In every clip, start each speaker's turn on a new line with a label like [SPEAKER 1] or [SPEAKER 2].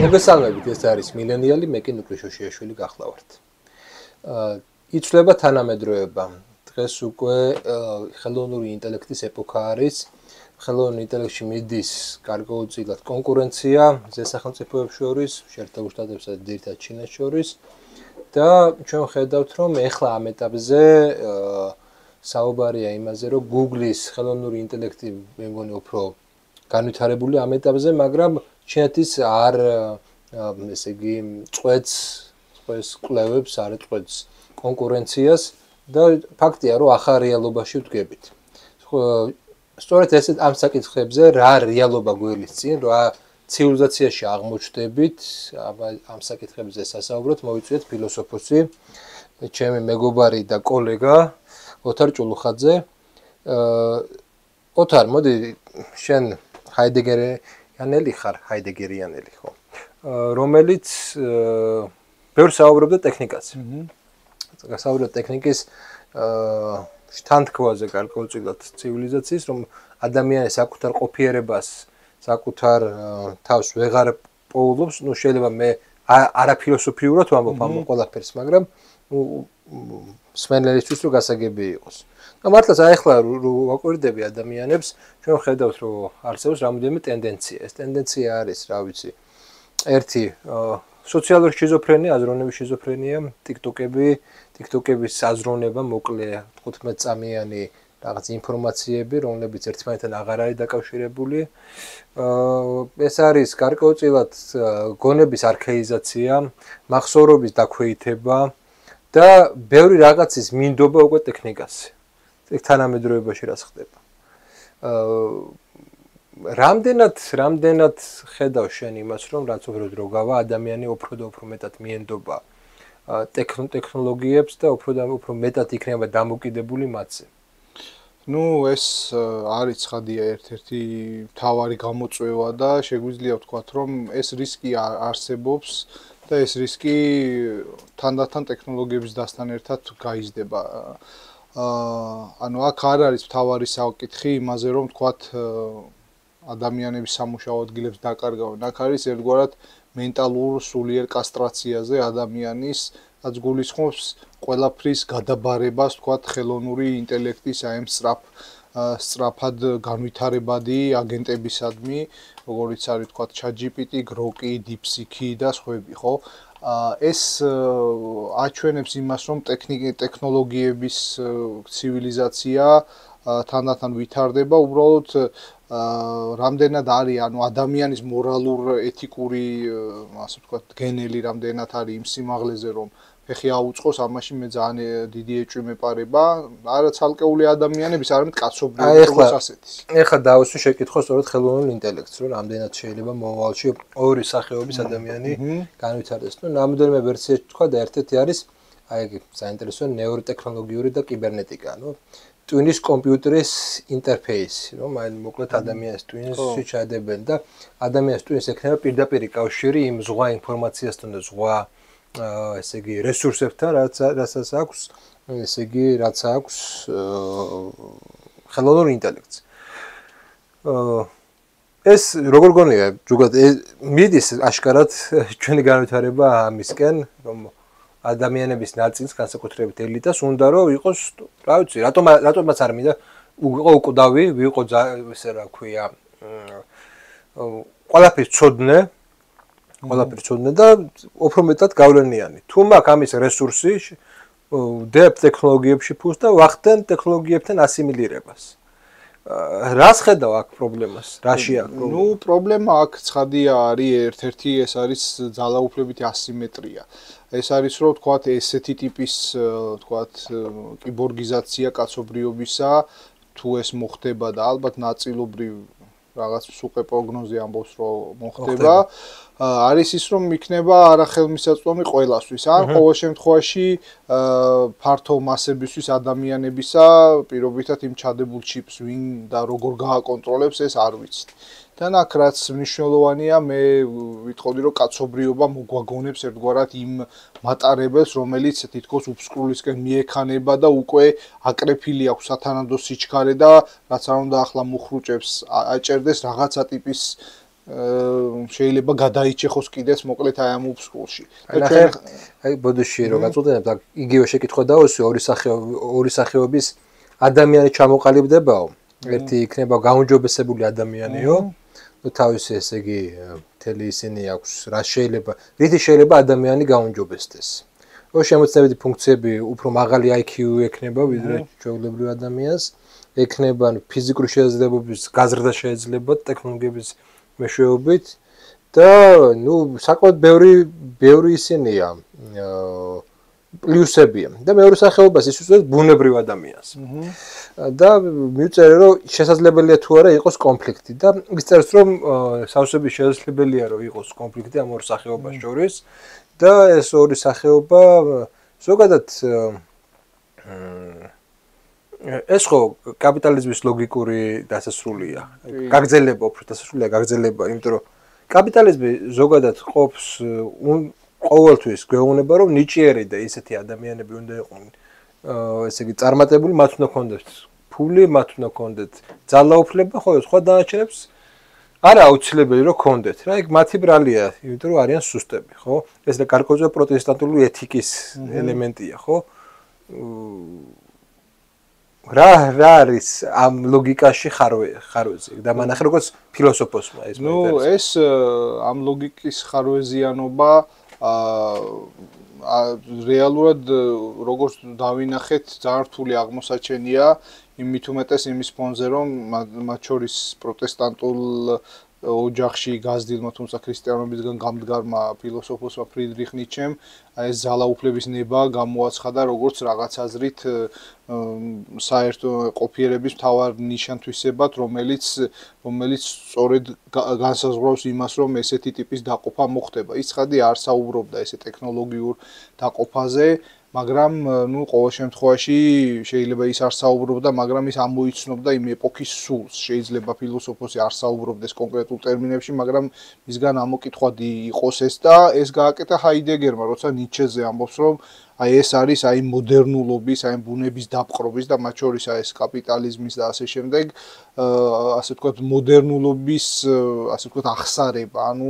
[SPEAKER 1] მოგესალმებით, ეს არის მილენიალი, მე კი ნუკლი შოშიაშვილი გახლავართ. იცვლება თანამედროვეობა. დღეს უკვე ხელოვნური ინტელექტის ეპოქა არის. ხელოვნურ ინტელექტში მიდის გარკვეულწილად კონკურენცია ზესახელმწიფოებს შორის, შეერთებულ შტატებსა და ძირითადად ჩინეთს შორის და ჩვენ ხედავთ, რომ ეხლა ამ ეტაპზე საუბარია იმაზე, რომ Google-ის ხელოვნური ინტელექტი მე მგონი უფრო განვითარებული ამ ეტაპზე, მაგრამ ჩინეთის არ ესე იგი წვეთს კვლევებს, არ წვეთს კონკურენციას და ფაქტია, რომ ახალ რეალობაში ვდგებით. სწორედ ესეთ ამ საკითხებზე რა რეალობა გველის წინ, რა ცივილიზაციაში აღმოჩნდებით, ამ საკითხებზე სასაუბროთ მოვიწვიეთ ფილოსოფოსი, ჩემი მეგობარი და კოლეგა ოთარ ჭულუხაძე. ოთარ, მოდი შენ ჰაიდეგერიანელი ხარ, ჰაიდეგერიანელი ხო? რომელიც ბევრ საუბრობდა ტექნიკაზე. საუბრობდა ტექნიკის შთანთქმაზე გარკვეულწილად ცივილიზაციის, რომ ადამიანი საკუთარ ყოფიერებას, საკუთარ თავს ვეღარ პოულობს, ну შეიძლება მე არაფილოსოფიურად ვამბობ ამ ყველაფერს, მაგრამ მსმენელისთვის რომ გასაგები იყოს. და მართლაც აი ახლა რო ვაკვირდები ადამიანებს, ჩვენ ხედავთ რომ არსებობს რამოდენიმე ტენდენცია. ეს ტენდენცია არის, რა ვიცი, ერთი სოციალური შიზოფრენია, აზროვნების შიზოფრენია, TikTok-ების აზროვნება მოკლე 15 წამიანი რაღაც ინფორმაციები, რომლებიც ერთმანეთთან აღარ არის დაკავშირებული. ეს არის გარკვეულწილად გონების არქაიზაცია, მახსოვრობის დაქვეითება და ბევრი რაღაცის მინდობა უკვე ტექნიკაზე. თანამედროვეობაში რაც ხდება. რამდენად ხედავ შენ იმას, რომ რაც უფრო დრო გავა, ადამიანი უფრო და უფრო მეტად მიენდობა ტექნოლოგიებს და უფრო და უფრო მეტად იქნება დამოკიდებული მათზე.
[SPEAKER 2] Ну, ეს არის ცხადია ერთ-ერთი მთავარი გამოწვევა და შეგვიძლია ვთქვათ, რომ ეს რისკი არსებობს და ეს რისკი თანდათან ტექნოლოგიების დასთან ერთად გაიზრდება. ანუ აქ არ არის მთავარი საკითხი იმაზე, რომ ვთქვათ ადამიანების სამუშაო ადგილებს დაკარგავენ. აქ არის ერთგვარად მენტალურ სულიერ კასტრაციაზე ადამიანის, რაც გულისხმობს ყველაფრის გადაბარებას, ვთქვათ, ხელოვნური ინტელექტის აი ამ სწრაფად განვითარებადი აგენტებისადმი, როგორიც არის ვთქვათ ChatGPT, Grok-ი, DeepSeek-ი და სხვები, ხო? ეს აჩვენებს იმას, რომ ტექნოლოგიების ცივილიზაცია თანდათან ვითარდება, უბრალოდ რამდენად არის, ანუ ადამიანის მორალურ ეთიკური, ასე ვთქვათ, გენელი რამდენად არის იმ სიმაღლეზე, რომ ფეხი აუწყოს, ამაში მე ძალიან დიდი ეჭვი მეპარება, არა ცალკეული ადამიანების, არამედ კაცობრიობის როგორც ასეთის.
[SPEAKER 1] ეხლა დავუსვი შეკითხვა სწორედ ხელოვნურ ინტელექტს, რომ რამდენად შეიძლება მომავალში ორი სახეობის ადამიანი განვითარდეს. ნუ რამდენიმე ვერსია თქვა და ერთ-ერთი არის აი საინტერესო ნეიროტექნოლოგიური და კიბერნეტიკა, ნუ ტვინის კომპიუტერის ინტერფეისი, რომ აი მოკლედ ადამიანის ტვინსში ჩადებენ და ადამიანის ტვინს ექნება პირდაპირ კავშირი იმ ზღვა ინფორმაციასთან და ზღვა ესე იგი რესურსებთან, რასაც აქვს, ესე იგი რაც აქვს ხელოვნურ ინტელექტს. ეს როგორ გონია, ზოგადად მიდის აშკარად ჩვენი განვითარება ამისკენ, რომ ადამიანების ნაწილს, განსაკუთრებით ელიტას, უნდა რომ იყოს, რა ვიცი, რატომაც არ მინდა ვიყო უკვდავი, ვიყო ესე რა ქვია, ყველაფერს ცოდნე და უფრო მეტად გავლენიანი. თუ მაქვს ამის რესურსი, ვდებ ტექნოლოგიებში ფულს და ვახდენ ტექნოლოგიებთან ასიმილირებას. რას ხედავ აქ პრობლემას? რაში აქ პრობლემა?
[SPEAKER 2] Ну, პრობლემა აქ ცხადია არის ერთ-ერთი, ეს არის ძალაუფლებითი ასიმეტრია. ეს არის რომ ვთქვათ ესეთი ტიპის ვთქვათ კიბორგიზაცია კაცობრიობისა, თუ ეს მოხდება და ალბათ ნაწილობრივ რაღაც სუყე პროგნოზი ამბობს რომ მოხდება, არის ის რომ იქნება არახელმისაწვდომი ყველასთვის. ან ყოველ შემთხვევაში ფართო მასებისთვის ადამიანებისა პირობითად იმ ჩადებულ ჩიპს ვინ და როგორ გააკონტროლებს ეს არ ვიცით. და აქ რაც მნიშვნელოვანია, მე ვიტყოდი რომ კაცობრიობა მოგვაგონებს ერთგვარად იმ მატარებელს, რომელიც თითქოს უფსკრულისკენ მიექანება და უკვე აკრეფილი აქვს სათანადო სიჩქარე და რაც არ უნდა ახლა მუხრუჭებს აჭერდეს რაღაცა ტიპის შეიძლება გადაიჭეხოს კიდეც მოკლედ აი ამ უბსკულში.
[SPEAKER 1] აი ბოდიში რო გაწოდებ და იგივე შეკითხვა დავუსვი ორი სახეობის ადამიანი ჩამოყალიბდებაო. ერთი იქნება გაუნჯობესებული ადამიანიო. ნუ თავისი ესე იგი მთელი ისინი აქვს რა შეიძლება რითი შეიძლება ადამიანი გაუნჯობესდეს. ო შემოწმებადი ფუნქციები უფრო მაღალი IQ ექნება ვიდრე ჩვეულებრივ ადამიანს. ექნება ფიზიკური შესაძლებლობების გაზრდა შეიძლება ტექნოლოგიების მეშვეობით და ნუ საკმაოდ ბევრი ისინია პლუსებია და მეორე სახეობას ის უწევს ბუნებრივ ადამიანს. და მიუწერე რომ შესაძლებელია თუ არა იყოს კონფლიქტი და ის წერს რომ სავსებით შესაძლებელია რომ იყოს კონფლიქტი ამ ორ სახეობას შორის და ეს ორი სახეობა ზოგადად ეს ხო კაპიტალიზმის ლოგიკური დასასრულია. გაგრძელება უფრო დასასრულია გაგრძელება, იმიტომ რომ კაპიტალიზმი ზოგადად ყოფს ყოველთვის გვეუბნება რომ ნიჭიერი და ისეთი ადამიანები უნდა იყვნენ ესე იგი წარმატებული, მათ უნდა ქონდეთ ფული, მათ უნდა ქონდეთ ძალაუფლება, ხო სხვა დანარჩენებს არა აუცილებელი რომ ქონდეთ. რა იქ მათი ბრალია, იმიტომ რომ არიან სუსტები, ხო? ეს გარკვეულწილად პროტესტანტული ეთიკის ელემენტია, ხო? რა არის ამ ლოგიკაში ხარვეზე და მანახე როგორც ფილოსოფოსმა ეს
[SPEAKER 2] ნუ ეს ამ ლოგიკის ხარვეზიანობა რეალურად როგორც დავინახეთ ძალიან რთული აღმოსაჩენია იმით უმეტეს იმის ფონზე რომ მათ შორის პროტესტანტულ ოჯახში გაზრდილმა თუმცა ქრისტიანობისგან გამდგარმა ფილოსოფოსმა ფრიდრიხ ნიცშემ ეს ძალაუფლების ნება გამოაცხადა როგორც რაღაც აზრით საერთო ყოფიერების მთავარ ნიშან-თვისებად, რომელიც სწორედ განსაზღვრავს იმას, რომ ესეთი ტიპის დაყოფა მოხდება. ის ხადი არ საუბრობდა ესე ტექნოლოგიურ დაყოფაზე, მაგრამ ნუ ყოველ შემთხვევაში შეიძლება ის არ საუბრობდა, მაგრამ ის ამოიცნობდა იმ ეპოქის სულს. შეიძლება ფილოსოფოსი არ საუბრობდეს კონკრეტულ ტერმინებში, მაგრამ მისგან ამოკითხვადი იყოს ეს და ეს გააკეთა ჰაიდეგერმა, როცა ნიცშეზე ამბობს, რომ აი ეს არის აი მოდერნულობის, აი ბუნების დაპყრობის და მათ შორის ეს კაპიტალიზმის და ასე შემდეგ, ასე ვთქვათ, მოდერნულობის, ასე ვთქვათ, აღსარება, ანუ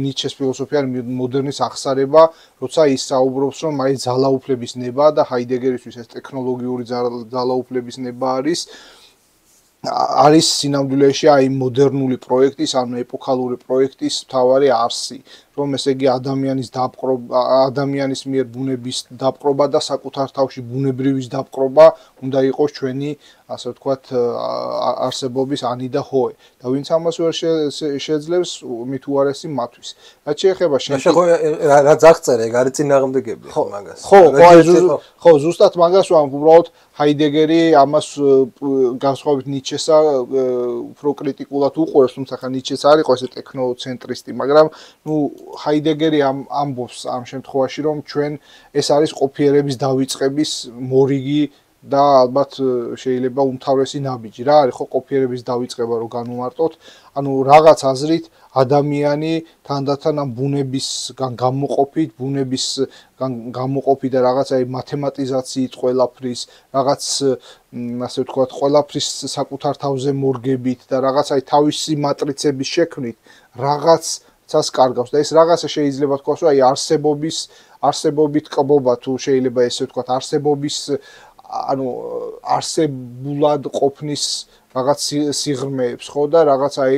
[SPEAKER 2] ნიცშეს ფილოსოფია მოდერნის აღსარება, როცა ის საუბრობს, რომ აი ძალაუფლების ნება და ჰაიდეგერისთვის ეს ტექნოლოგიური ძალაუფლების ნება არის სინამდვილეში აი მოდერნული პროექტის, ანუ ეპოქალური პროექტის მთავარი არსი, რომ ესე იგი ადამიანის მიერ ბუნების დაპყრობა და საკუთარ თავში ბუნებრივის დაპყრობა უნდა იყოს ჩვენი, ასე ვთქვათ, არსებობის ანი და ჰოე. და ვინც ამას ვერ შეძლებს, მით უარესი მათვის. რაც შეეხება
[SPEAKER 1] რა ძაღწერე, ეგ არის წინააღმდეგები მაგას.
[SPEAKER 2] ხო, ზუსტად მაგას ვამბობ, უბრალოდ ჰაიდეგერი ამას განსხვავებით ნიცშესა უფრო კრიტიკულად უყურებს, თუმცა ხა ნიცშეს არ იყო ესე ტექნოცენტრისტი, მაგრამ ნუ ჰაიდეგერი ამბობს ამ შემთხვევაში, რომ ჩვენ ეს არის ყოფიერების დავიწყების მორიგი და ალბათ შეიძლება უმთავრესი ნაბიჯი. რა არის ხო ყოფიერების დავიწყება რო განუმარტოთ, ანუ რაღაც აზრით ადამიანი თანდათან ამ ბუნებისგან გამოყოფით, გამოყოფით და რაღაც აი მათემატიზაციით ყველაფრის, რაღაც ასე ვთქვათ, ყველაფრის საკუთარ თავზე მორგებით და რაღაც აი თავისი მატრიცების შექმნით რაღაცას კარგავს და ეს რაღაცა შეიძლება თქვას, რომ აი არსებობით კბობა თუ შეიძლება ესე ვთქვათ, არსებობის ანუ არსებულად ყოფნის რაღაც სიღრმეებს ხო და რაღაც აი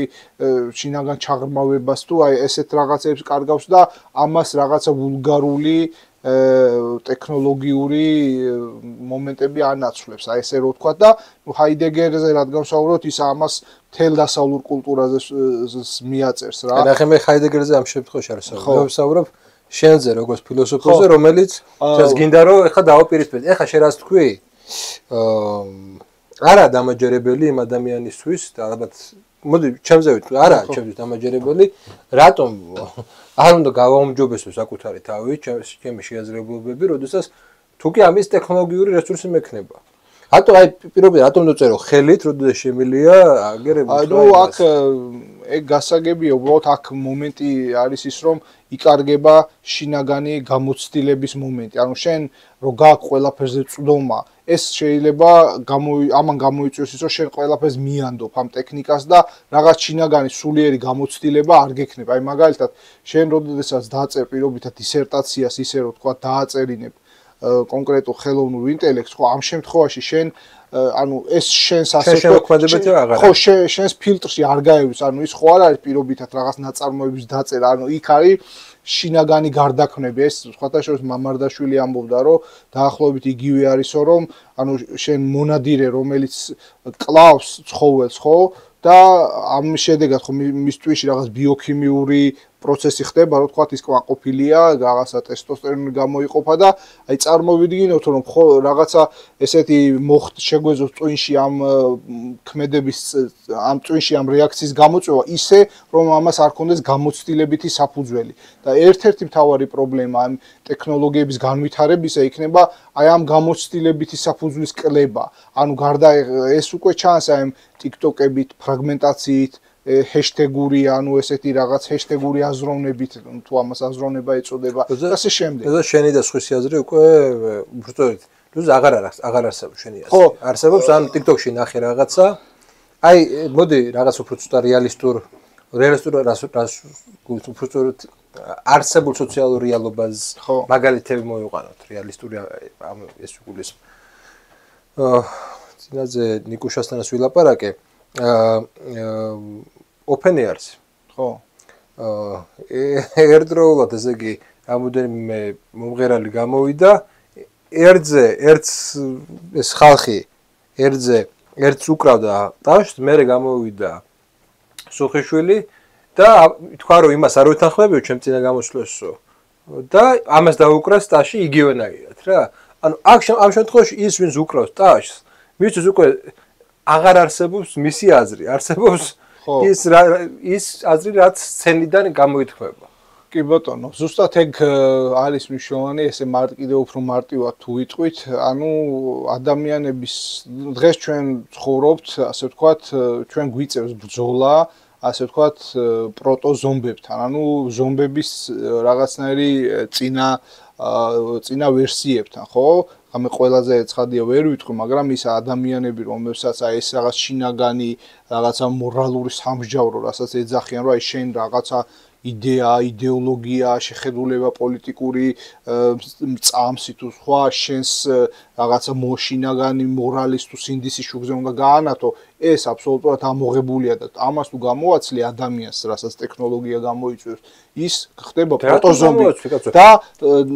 [SPEAKER 2] შინაგან ჩაღრმავებას თუ აი ესეთ რაღაცებს კარგავს და ამას რაღაცა ვულგარული ტექნოლოგიური მომენტები ანაცვლებს აი ესე რო ვთქვა და ჰაიდეგერზე რადგან ვსაუბრობთ ის ამას თელ დასავლურ კულტურაზე მიაწერს რა.
[SPEAKER 1] ნახე მე ჰაიდეგერზე ამ შემთხვევაში არ ვსაუბრობ შენზე როგორც ფილოსოფოსზე რომელიც ეს გინდა რომ ეხა დავაპირისპირდეთ. ეხა შენ რას თქვი? არა დამაჯერებელი იმ ადამიანისთვის და ალბათ მოდი ჩემზე ვიტყვი არა ჩემთვის დამაჯერებელი რატომ არ უნდა გავაუმჯობესო საკუთარი თავი ჩემი შესაძლებლობები როდესაც თუ კი ამის ტექნოლოგიური რესურსი მექნება რატო აი პირობი რატომ დაწერო ხელით, როდესაც შემილია აგერები?
[SPEAKER 2] ანუ აქ ეგ გასაგებია, უბრალოდ აქ მომენტი არის ის, რომ იკარგება შინაგანი გამოცდილების მომენტი. ანუ შენ რო გაქვს ყველაფერზე წვდომა, ეს შეიძლება ამან გამოიწვიოს ის, რომ შენ ყველაფერს მიანდობ ამ ტექნიკას და რაღაც შინაგანი სულიერი გამოცდილება არ გექნება. აი მაგალითად, შენ როდესაც დააწერ პირობითად დისერტაციას, ისე რომ თქვა დააწერინებ კონკრეტულ ხელოვნურ ინტელექტს, ხო, ამ შემთხვევაში შენ ანუ ეს შენს ასე ხო შენს ფილტრში არ გაევის, ანუ ის ხო არ არის პირობითად რაღაც ნაწარმოების დაწერა, ანუ იქ არის შინაგანი გარდაქმნები. ეს სხვათა შორის მამარდაშვილი ამბობდა, რომ დაახლოებით იგივე არისო, რომ ანუ შენ მონადირე, რომელიც კლავს ცხოველს, ხო, და ამ შედეგად ხო მის ტვინში რაღაც ბიოქიმიური პროცესი ხდება, რომ თქვათ ის კმაყოფილია, რაღაცა ტესტოსტერონი გამოიყოფა და აი წარმოვიდგინოთ, რომ ხო რაღაცა ესეთი შეგვეძლოს ტვინში ამ ქმედების ამ ტვინში ამ რეაქციის გამოწვევა ისე, რომ ამას არ ქონდეს გამოცდილებითი საფუძველი. და ერთ-ერთი მთავარი პრობლემა ამ ტექნოლოგიების განვითარებისა იქნება აი ამ გამოცდილებითი საფუძვლის კლება. ანუ გარდა ეს უკვე ჩანს აი ამ TikTok-ებით, ფრაგმენტაციით, ჰეშტეგური, ანუ ესეთი რაღაც ჰეშტეგური აზროვნებით, თუ ამას აზროვნება ეწოდება და ასე შემდეგ.
[SPEAKER 1] და შენი და სხვისი აზრი უკვე უბრალოდ აღარ არსებობს შენი აზრი.
[SPEAKER 2] ხო,
[SPEAKER 1] არსებობს ან TikTok-ში ნახე რაღაცა. აი, მოდი რაღაც უფრო ცოტა რეალისტურ არსებულ სოციალურ რეალობას მაგალითები მოვიყვანოთ, რეალისტური ამ ეს უგულის. წინაზე ნიკუშასთანაც ვილაპარაკე. Open-Ears.
[SPEAKER 2] ხო.
[SPEAKER 1] ერთდროულად ესე იგი რამოდენიმე მომღერალი გამოვიდა, ერთს ეს ხალხი ერთს უკრავდა ტაშს, მერე გამოვიდა სუხიშვილი და თქვა რომ იმას არ ვითანხმებიო ჩემ წინა გამოსვლასო და ამას დაუკრას ტაში იგივენაირად რა. ანუ ამ შემთხვევაში ის ვინც უკრავს ტაშს, მისთვის უკვე აღარ არსებობს მისი აზრი, არსებობს ის აზრი, რაც სცენიდან გამოითქმება.
[SPEAKER 2] კი ბატონო, ზუსტად ეგ არის მნიშვნელოვანი, ესე კიდევ უფრო მარტივად თუ ვიტყვით, ანუ ადამიანების დღეს ჩვენ ცხოვრობთ, ასე ვთქვათ, ჩვენ გვიწევს ბრძოლა, ასე ვთქვათ, პროტოზომბებთან, ანუ ზომბების რაღაცნაირი წინა ვერსიებთან, ხო? ამე ყველაზე ცხადია ვერ ვიტყვი, მაგრამ ის ადამიანები, რომელსაც აი ეს რაღაც შინაგანი, რაღაცა მორალური სამსჯავრო, რასაც ეძახიან, რომ აი შენ რაღაცა იდეა, იდეოლოგია, შეხედულება პოლიტიკური მწამსი თუ სხვა შენს რაღაცა შინაგანი მორალის თუ სინდისის შუქზე უნდა გაანათო, ეს აბსოლუტურად ამოღებულია და ამას თუ გამოაცლი ადამიანს, რასაც ტექნოლოგია გამოიწვევს, ის ხდება პროტოზომბი. და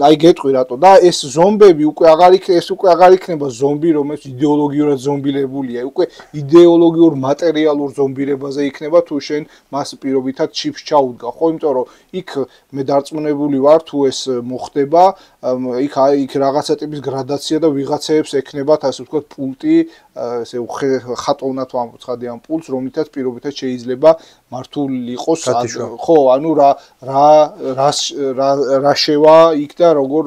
[SPEAKER 2] აი გეტყვი რატო და ეს ზომბები უკვე აღარ იქნება ზომბი, რომელიც იდეოლოგიურად ზომბილებულია, უკვე იდეოლოგიურ მატერიალურ ზომბირებაზე იქნება თუ შენ მას პირობითად ჩიპს ჩაუდგა, ხო? იმიტომ რომ იქ მე დარწმუნებული ვარ თუ ეს მოხდება, იქ რაღაცა ტიპის გრადაცია და ვიღაცეებს ექნებათ, ასე ვთქვათ, პულტი, ესე ხატოვნად ვამბობ ცხადი ამ პულტს, რომლითაც პირობითად შეიძლება მართულ იყოს, ხო, ანუ რა შევა იქ და როგორ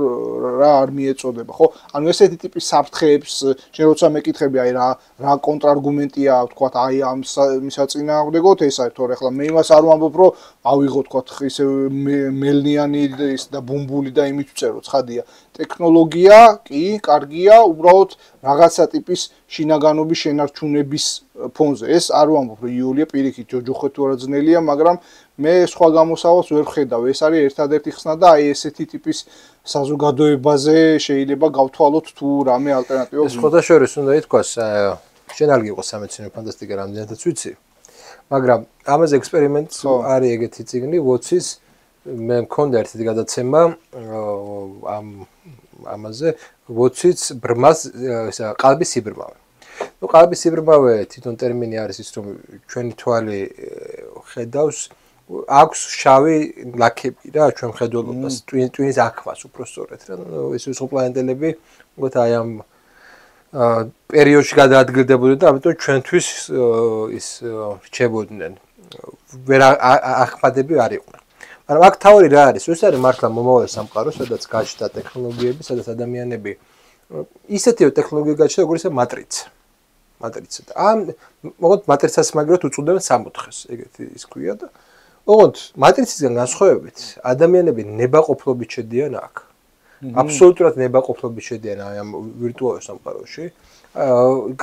[SPEAKER 2] რა არ მიეწოდება, ხო? ანუ ესეთი ტიპის საფრთხეებს, შენ როცა მეკითხები, აი რა კონტრარგუმენტია, ვთქვათ, აი ამ მისაწინააღმდეგოდ, ეს არის, თორე ახლა მე იმას არ ვამბობ, რომ ავიღო, ვთქვათ, ისე მელნიანი და ბუმბული და იმით ვწერო, ცხადია. ტექნოლოგია კი, კარგია, უბრალოდ რაღაცა ტიპის შინაგანობის შენარჩუნების ფონზე. ეს არ ვამბობ, რომ იულია პირიქით ჯოჯოხეთ თუ არა ძნელია, მაგრამ მე სხვა გამოსავალს ვერ ვხედავ. ეს არის ერთადერთი ხსნა და აი ესეთი ტიპის საზოგადოებაზე შეიძლება გავთვალოთ თუ რამე ალტერნატივა.
[SPEAKER 1] ეს ხოდა შორის უნდა ითქვას, შენ არ გიყო სამეცნიერო ფანტასტიკა რამდენადაც ვიცი, მაგრამ ამაზე ექსპერიმენტს არის ეგეთი წიგნი, ვოცის მე მქონდა ერთი გადაცემა ამაზე, ვოციც ბრმას, ესა ყალბის სიბრმავე. ნუ ყალბის სიბრმავე თვითონ ტერმინი არის ის, რომ ჩვენი თვალი ხედავს, აქვს შავი ლაქები რა, ჩვენ ხედველობას, ტვინის აქვას უпростоრეთ რა. ნუ ეს უცხოპლანეტელები, უბრალოდ აი ამ პერიოდში გადაადგილდებოდნენ და ამიტომ ჩვენთვის ის რჩებოდნენ. ვერ ახმადები არ იყვნენ. მაგრამ აქ თავი რა არის? ეს არის მართლა მომავალი სამყარო, სადაც გაჩნდა ტექნოლოგიები, სადაც ადამიანები ისეთი ტექნოლოგია გაჩნდა, როგორც მატრიცა. მატრიცა. ამ მოყოთ მატრიცას მაგრად უწოდებენ 64-ს, ეგეთი ის ქვია და ოღონდ მატრიცისგან განსხვავებით, ადამიანები ნებაყოფლობით შედიან აქ. აბსოლუტურად ნებაყოფლობით შედიან ამ ვირტუალურ სამყაროში.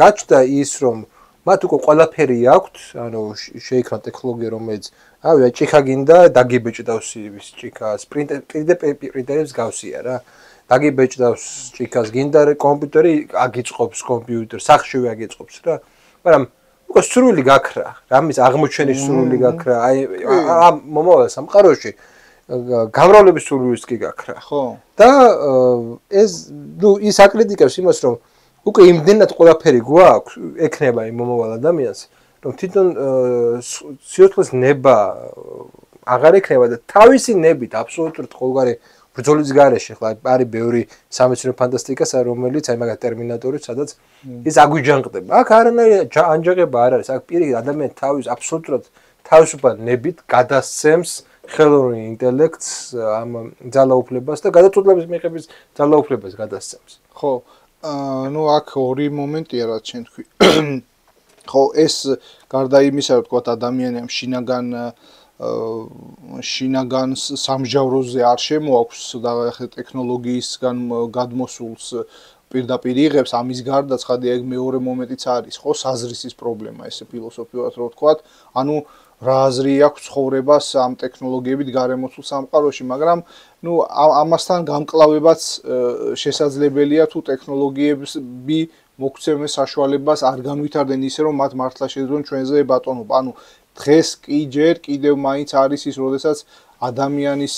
[SPEAKER 1] გაჩნდა ის, რომ მათ უკვე ყველაფერი აქვთ, ანუ შეიქმნა ტექნოლოგია, რომელიც ავი ჭიქა გინდა, დაგიბეჭდავს ის ჭიქას, პრინტერებს გავსია რა. დაგიბეჭდავს ჭიქას, გინდა კომპიუტერი აგიწყობს კომპიუტერს, სახშივე აგიწყობს რა. მაგრამ უკვე სრული გაქრა, რამის აღმოჩენის სრული გაქრა, აი ამ მომავალ სამყაროში გამრავლების სრული რისკი გაქრა.
[SPEAKER 2] ხო.
[SPEAKER 1] და ეს ის აკრიტიკებს იმას, რომ უკვე იმდენად ყველაფერი გვაქვს, ექნება იმ მომავალ ადამიანს, რომ თვითონ სიოთლის ნება აღარ ექნება და თავისი ნებით აბსოლუტურად ყოველგვარი ბრძოლის გარეშე, ხლა არის ბევრი სამეცნიერო ფანტასტიკა, რომელიც აი მაგა ტერმინატორი, სადაც ის აგვიჯანყდება. აქ არანაირი ანჯაღება არ არის, აქ პირიქით ადამიანი თავის აბსოლუტურად თავისუფალ ნებით გადასცემს ხელოვნურ ინტელექტს ამ ძალაუფლებას და გადაწყვეტილების მიღების ძალაუფლებას გადასცემს.
[SPEAKER 2] ხო. ნუ აქ ორი მომენტია რაც შენ თქვი. ხო, ეს გარდა იმისა, რომ თქვა ადამიანი ამ შინაგან სამჟავროზე არ შემოაქვს და ახლა ტექნოლოგიისგან გადმოსულს პირდაპირ იღებს, ამის გარდა ცხადია ეგ მეორე მომენტიც არის, ხო, საზრისის პრობლემა, ესე ფილოსოფიურად რო ვთქვათ, ანუ რა აზრი აქვს ცხოვრებას ამ ტექნოლოგიებით გარემოცულ სამყაროში, მაგრამ ნუ ამასთან გამკლავებაც შესაძლებელია თუ ტექნოლოგიები მოგცემენ საშუალებას არ განვითარდნენ ისე რომ მათ მართლა შეძლონ ჩვენზე ბატონობა. ანუ დღეს კი ჯერ კიდევ მაინც არის ის, როდესაც ადამიანის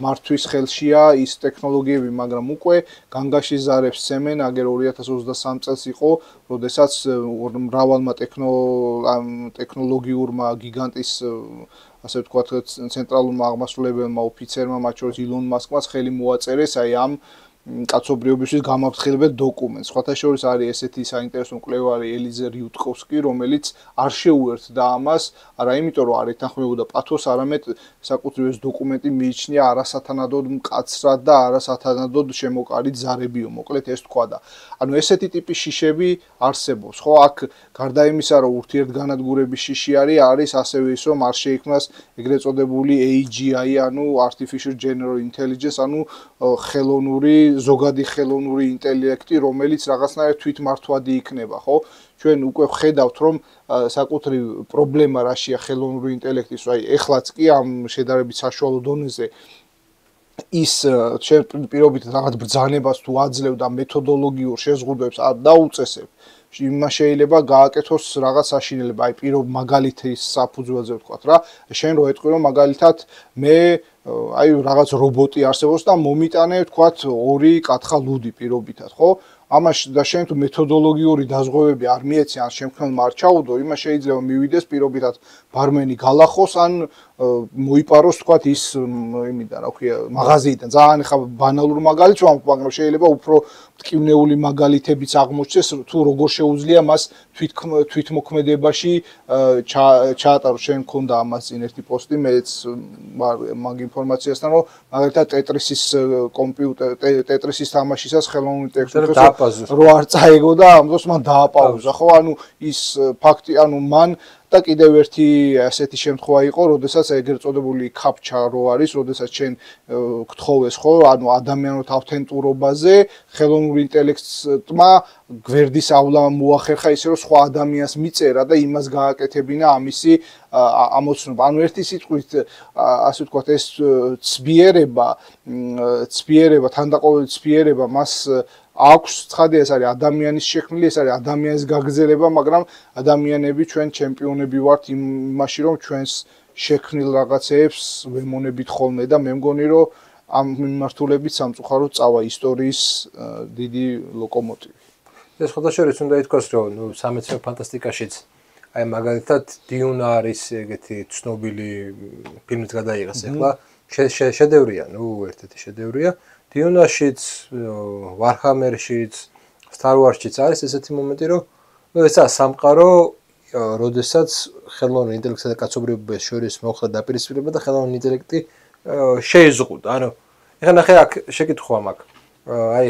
[SPEAKER 2] მართვის ხელშია ის ტექნოლოგიები, მაგრამ უკვე განგაშის ზარებს ცემენ, აგერ 2023 წელს იყო, როდესაც მრავალმა ტექნოლოგიურმა გიგანტის ასე ვთქვათ ცენტრალურმა აღმასრულებელმა ოფიცერმა, მათ შორის ილონ მასკმაც ხელი მოაწერეს აი ამ კაცობრიობისთვის გამაფრთხილებელ დოკუმენტს. სხვათა შორის არის ესეთი საინტერესო მკვლევარი ელიზე რიუტკოვსკი, რომელიც არ შეუერთდა ამას, არა იმიტომ რომ არ ეთანხმებოდა პათოს, არამედ საკუთრივ ეს დოკუმენტი მიიჩნია არასათანადოდ მკაცრად და არასათანადოდ შემოკარით ზარებიო, მოკლედ ეს თქვა და ანუ ესეთი ტიპის შიშები არსებობს. ხო, აქ გარდა იმისა, რომ ურთიერთგანადგურების შიში არის ასევე ის, რომ არ შეიქმნას ეგრეთ წოდებული AGI, ანუ Artificial General Intelligence, ანუ ზოგადი ხელოვნური ინტელექტი, რომელიც რაღაცნაირად თვითმართვადი იქნება, ხო? ჩვენ უკვე ვხედავთ, რომ საკუთრივ პრობლემა რაშია ხელოვნური ინტელექტის, აი ეხლაც კი ამ შედარებით საშუალო დონეზე ის ჩვენ პირობით რაღაც ბრძანებას თუ აძლევ და მეთოდოლოგიურ შეზღუდვებს არ დაუწესებ, იმას შეიძლება გააკეთოს რაღაც საშინელება, აი მაგალითის საფუძველზე ვთქვათ რა, შენ რო ეტყვი რომ მაგალითად მე აი რაღაც რობოტი არსებობს და მომიტანე ვთქვათ 2 კათხა ლუდი პირობითად, ხო? ამას და შენ თუ მეთოდოლოგიური დაზღვევები არ მიეცი ან შემქმნელმა არ ჩაუდო, იმას შეიძლება მივიდეს პირობითად ბარმენი გალახოს ან მოიპაროს ვთქვათ ის იმიდან, რა ქვია, მაღაზიიდან. ძალიან ხა ბანალურ მაგალითს ვამბობ, მაგრამ შეიძლება უფრო მტკივნეული მაგალითებიც აღმოჩნდეს, თუ როგორ შეუძლია მას თვითმოქმედებაში ჩაატაროს. შენ მქონდა ამას წინ ერთი პოსტი, მეც მაგ ინფორმაციასთან, რომ მაგალითად ტეტრისის თამაშისას ხელოვნური ტექნოლოგია რო არ წაეგო და ამ დროს მან დააპაუზა, ხო? ანუ ის ფაქტი, ანუ მან და კიდევ ერთი ასეთი შემთხვევა იყო, როდესაც ეგრეთ წოდებული კაპჩა რო არის, როდესაც ჩვენ გთხოვეს, ხო, ანუ ადამიანურ ავთენტურობაზე ხელოვნური ინტელექტმა გვერდის ავლა მოახერხა ისე რომ სხვა ადამიანს მიწერა და იმას გააკეთებინა ამისი ამოცნობა. ანუ ერთი სიტყვით, ასე ვთქვათ, ეს ცვიერება, თანდაყოლილი ცვიერება მას აქვს, ცხადია ეს არის ადამიანის შექმნილი, ეს არის ადამიანის გაგრძელება, მაგრამ ადამიანები ჩვენ ჩემპიონები ვართ იმაში, რომ ჩვენს შექმნილ რაღაცეებს ვემონებით ხოლმე და მე მგონი, რომ ამ მიმართულებით სამწუხაროდ წავა ისტორიის დიდი ლოკომოტივი.
[SPEAKER 1] ეს ხოდაშორის უნდა ითქვას, რომ სამეცნიერო ფანტასტიკაშიც აი მაგალითად დიუნა არის ეგეთი ცნობილი ფილმით გადაიღეს ახლა, შედევრია, ერთ-ერთი შედევრია. დიუნაშიც, ვარჰამერშიც, Star Wars-შიც არის ესეთი მომენტი, რომ ესაა სამყარო, როდესაც ხელოვნური ინტელექტსა და კაცობრიობის შორის მოხდა დაპირისპირება და ხელოვნური ინტელექტი შეიზღუდა. ანუ ეხლა ნახე აქ შეკითხვა მაქვს. აი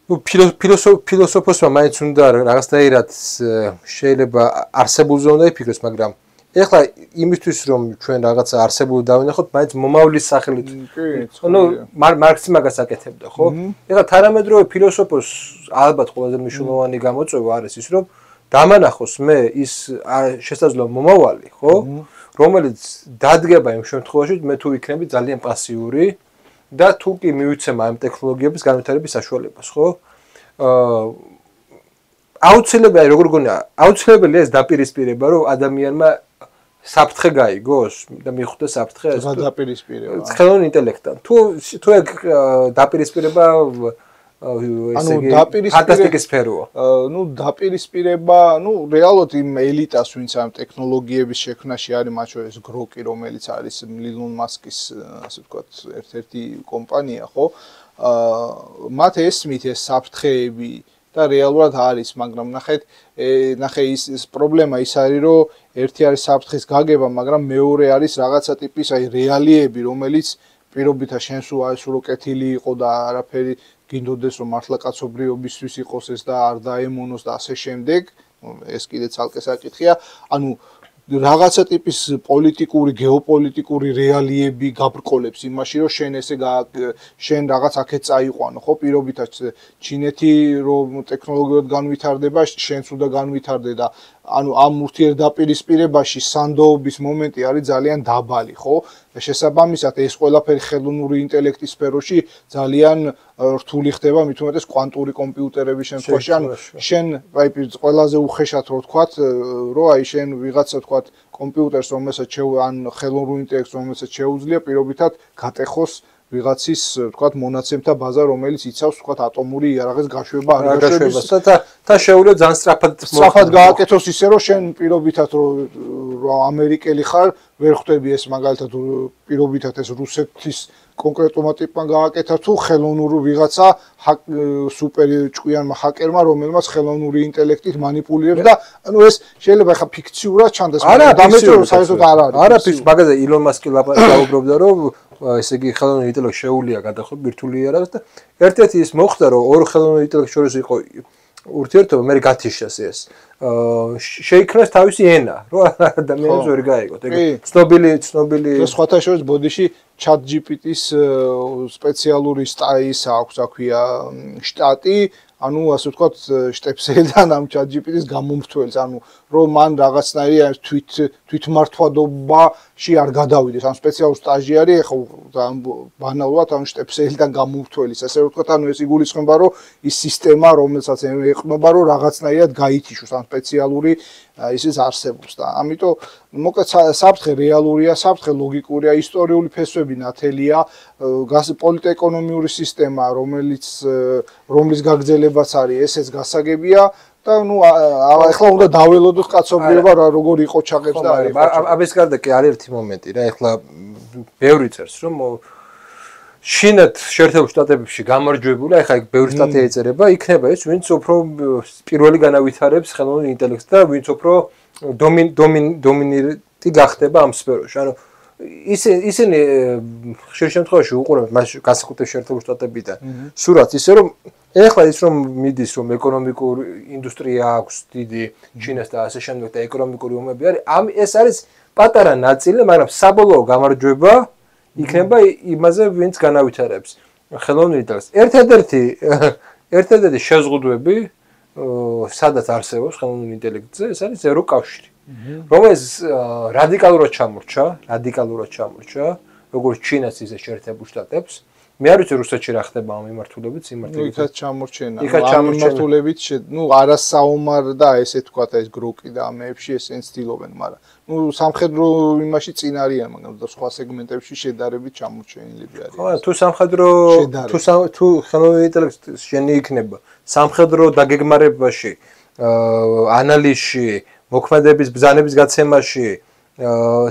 [SPEAKER 1] ну ფილოსოფოსმა მაინც უნდა რაღაცნაირად შეიძლება არსებულზე უნდა იფიქროს, მაგრამ ეხლა იმისთვის რომ ჩვენ რაღაცა არსებული დავინახოთ, მაინც მომავლის სახელით. ну მარქსი მაგას აკეთებდა, ხო? ეხლა თანამედროვე ფილოსოფოსს ალბათ ყველაზე მნიშვნელოვანი გამოწვევა არის ის, რომ დამანახოს მე ის შესაძლო მომავალი, ხო? რომელიც დადგება იმ შემთხვევაში, მე თუ ვიქნები ძალიან პასიური და თუ კი მივიცემა ამ ტექნოლოგიების განვითარების საშუალებას, ხო? აუცილებელია, როგორ გონია, აუცილებელია ეს დაპირისპირება, რომ ადამიანმა საფრთხე გაიგოს და მიხვდეს საფრთხე ეს
[SPEAKER 2] დაპირისპირება.
[SPEAKER 1] ხელოვნური ინტელექტთან. თუ ეგ დაპირისპირება ესე იგი ფანტასტიკის სფეროა.
[SPEAKER 2] ну დაპირისპირება, ну რეალურად იმ ელიტას, ვინც ამ ტექნოლოგიების შექმნაში არის, მათ შორის გროკი, რომელიც არის ილონ მასკის, ასე ვთქვათ, ერთ-ერთი კომპანია, ხო? მათ ესმით ეს საფრთხეები და რეალურად არის, მაგრამ ნახე ის პრობლემა ის არის, რომ ერთი არის საფრთხის გაგება, მაგრამ მეორე არის რაღაცა ტიპის აი რეალიები, რომელიც პირობითად შენ სულ კეთილი იყო და არაფერი გინდოდეს რომ მართლა კაცობრიობისთვის იყოს ეს და არ დაემონოს და ასე შემდეგ, ეს კიდე ცალკე საკითხია. ანუ რაღაცა ტიპის პოლიტიკური, გეოპოლიტიკური რეალიები გაბრკოლებს იმაში, რომ შენ რაღაც აქეთ წაიყვანო, ხო, პირობითად ჩინეთი რომ ტექნოლოგიურად განვითარდება, შენც უნდა განვითარდე და ანუ ამ ურთიერთდაპირისპირებაში სანდოობის მომენტი არის ძალიან დაბალი, ხო? და შესაბამისად ეს ყველაფერი ხელოვნური ინტელექტის სფეროში ძალიან რთული ხდება, მით უმეტეს კვანტური კომპიუტერების შემთხვევაში, ანუ შენ აი ყველაზე უხეშად რო ვთქვათ, რომ აი შენ ვიღაცა ვთქვათ კომპიუტერს, რომელსაც ან ხელოვნურ ინტელექტს, რომელსაც შეუძლია პირობითად გატეხოს ვიღაცის ვთქვათ მონაცემთა ბაზა, რომელიც იცავს ვთქვათ ატომური იარაღის გაშვება, არ გაშვებას
[SPEAKER 1] და შეუძლია ძალიან
[SPEAKER 2] სწრაფად გააკეთოს ისე, რომ შენ პირობითად რომ ამერიკელი ხარ, ვერ ხვდები ეს მაგალითად პირობითად ეს რუსეთის კონკრეტულმა ტიპმა გააკეთა თუ ხელოვნურ ვიღაცა სუპერ ჭკვიანმა ჰაკერმა, რომელმაც ხელოვნური ინტელექტით манипуლირებს და ანუ ეს შეიძლება ხა ფიქციურად ჩანდეს, მაგრამ დამეჭეროს საერთოდ არ არის.
[SPEAKER 1] არა, მაგაზე ილონ მასკი ლაპარაკობდა, რომ ესე იგი ხელოვნური ინტელექტი შეუძლია გადახდოს ბირთვული იარაღს და ერთ-ერთი ის მოხდა, რომ ორ ხელოვნურ ინტელექტს შორის იყო ურთიერთობა, მე გათიშეს ეს. შეიქმნეს თავისი ენა, რომ ადამიანს ვერ გაიგოთ. ეგ ცნობილი
[SPEAKER 2] სხვათა შორის ბოდიში ChatGPT-ის სპეციალური ის აქვს, აქვია შტატი, ანუ ასე ვთქვათ, შტეპსელიდან ამ ChatGPT-ის გამომრთველს, ანუ რომ მან რაღაცნაირი თვითმართვადობაში არ გადავიდეს, ამ სპეციალურ სტაჟი არის, ეხლა ბანალურად ამ შტეპსელიდან გამომრთველის, ასე ვთქვათ, ანუ ეს იგულისხმება, რომ ის სისტემა, რომელსაც ეყნობა, რომ რაღაცნაირად გაითიშოს ამ სპეციალური ისიც არსებობს და ამიტომ მოკლედ საფრთხე რეალურია, საფრთხე ლოგიკურია, ისტორიული ფესვები ნათელია, პოლიტეკონომიური სისტემა, რომლის გაგრძელებაც არის, ესეც გასაგებია და ნუ ახლა უნდა დაველოდოთ კაცობრიობა რა როგორ იყო ჩაღებს და არის.
[SPEAKER 1] ამის გარდა კი არის ერთი მომენტი რა, ახლა ბევრი წერს რომ შინეთ შეერთებულ შტატებში გამარჯვებული, ახლა იქ ბევრი სტატია ეწერება, იქნება ის, ვინც უფრო პირველი განავითარებს ხელოვნურ ინტელექტს და ვინც უფრო დომინირტი გახდება ამ სფეროში. ანუ ისინი ხშირ შემთხვევაში უყურებენ მას განსაკუთრებით შეერთებულ შტატებიდან სურათს ისე რომ ეხლა ის რომ მიდის რომ ეკონომიკური ინდუსტრია აქვს დიდი ჩინას და ასე შემდეგ და ეკონომიკური ომები არის, ეს არის პატარა ნაწილი, მაგრამ საბოლოო გამარჯვება იქნება იმაზე, ვინც განავითარებს ხელოვნურ ინტელექტს. ერთადერთი შეზღუდვები, სადაც არსებობს ხელოვნურ ინტელექტზე, ეს არის ზერო კავშირი. რომელიც რადიკალურად ჩამორჩა, როგორც ჩინას ისე შეერთებულ შტატებს. მე არ ვიცი რუსეთში რა ხდება ამ მიმართულებით,
[SPEAKER 2] იქაც ჩამორჩენა. ამ მიმართულებით, არასაომარ და ესე თქვა ეს გროკი და ამეებში ესენ ცდილობენ, მაგრამ სამხედრო იმაში წინ არიან, მაგრამ და სხვა სეგმენტებში შედარებით ჩამორჩენილები არიან.
[SPEAKER 1] ხო, თუ სამხედრო თუ ხელოვნური ინტელექტი შენი იქნება სამხედრო დაგეგმარებაში, ანალიზში, მოქმედების ბრძანების გაცემაში,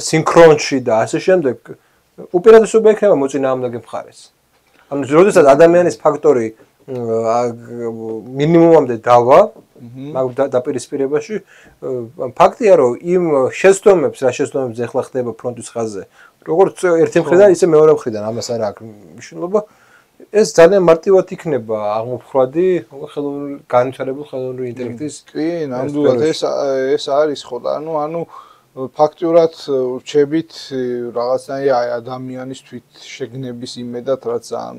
[SPEAKER 1] სინქრონში და ასე შემდეგ, უპირატესობა იქნება მოწინააღმდეგე მხარეს. ანუ როდესაც ადამიანის ფაქტორი მინიმუმამდე დავა, მაგ დაპირისპირებაში, ფაქტია, რომ იმ შეცდომებს, რა შეცდომებს ახლა ხდება ფრონტის ხაზზე, როგორც ერთი მხრიდან, ისე მეორე მხრიდან, ამას არ აქვს მნიშვნელობა. ეს ძალიან მარტივად იქნება აღმოფხვადი განვითარებული ხელოვნური ინტელექტის.
[SPEAKER 2] კი, ნამდვილად ეს არის ხო და ანუ ფაქტურად ვჩებით რაღაცნაირი ადამიანის თვითშეგნების იმედად რაც ძალიან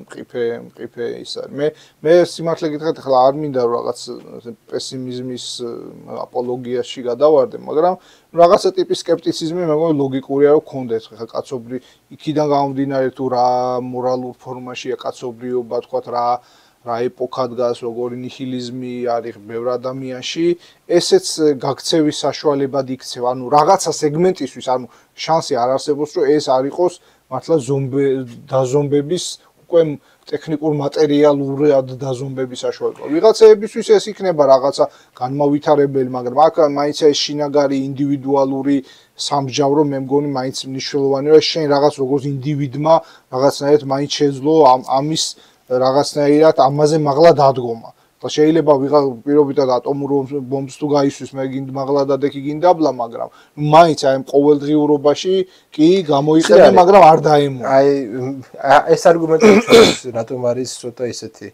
[SPEAKER 2] მყიფე ის არის. მე სიმართლე გითხრათ, ახლა არ მინდა რაღაც პესიმიზმის აპოლოგიაში გადავარდე, მაგრამ რაღაცა ტიპის სკეპტიციზმი მე მგონი ლოგიკურია რომ გქონდეს. ხა კაცობრივ იქიდან გამომდინარე თუ რა მორალურ ფორმაშია კაცობრიობა, თქვათ რა ეპოქა დგას, როგორი ნიჰილიზმი არის ბევრ ადამიანში, ესეც გაქცევის საშუალებად იქცევა. ანუ რაღაცა სეგმენტისთვის, ანუ შანსი არ არსებობს, რომ ეს არ იყოს მართლა დაზომბების უკვე ტექნიკურ მატერიალურად დაზომბების საშუალება. ვიღაცებისთვის ეს იქნება რაღაცა განმავითარებელი, მაგრამ აქ მაინც ეს შინაგარი ინდივიდუალური სამსჯავრო მე მგონი მაინც მნიშვნელოვანია, რომ შენ რაღაც როგორც ინდივიდმა რაღაცნაირად მაინც შეძლო ამის რაღაცნაირად ამაზე მაღლა დადგომა. და შეიძლება პირობითად ატომურ ბომბს თუ გაისვის, მე გინდა მაღლა დადექი გინდა ბლა, მაგრამ მაინც აი ყოველდღიურობაში კი გამოიყენე, მაგრამ არ დაემო.
[SPEAKER 1] აი ეს არგუმენტი რატომ არის ცოტა ისეთი.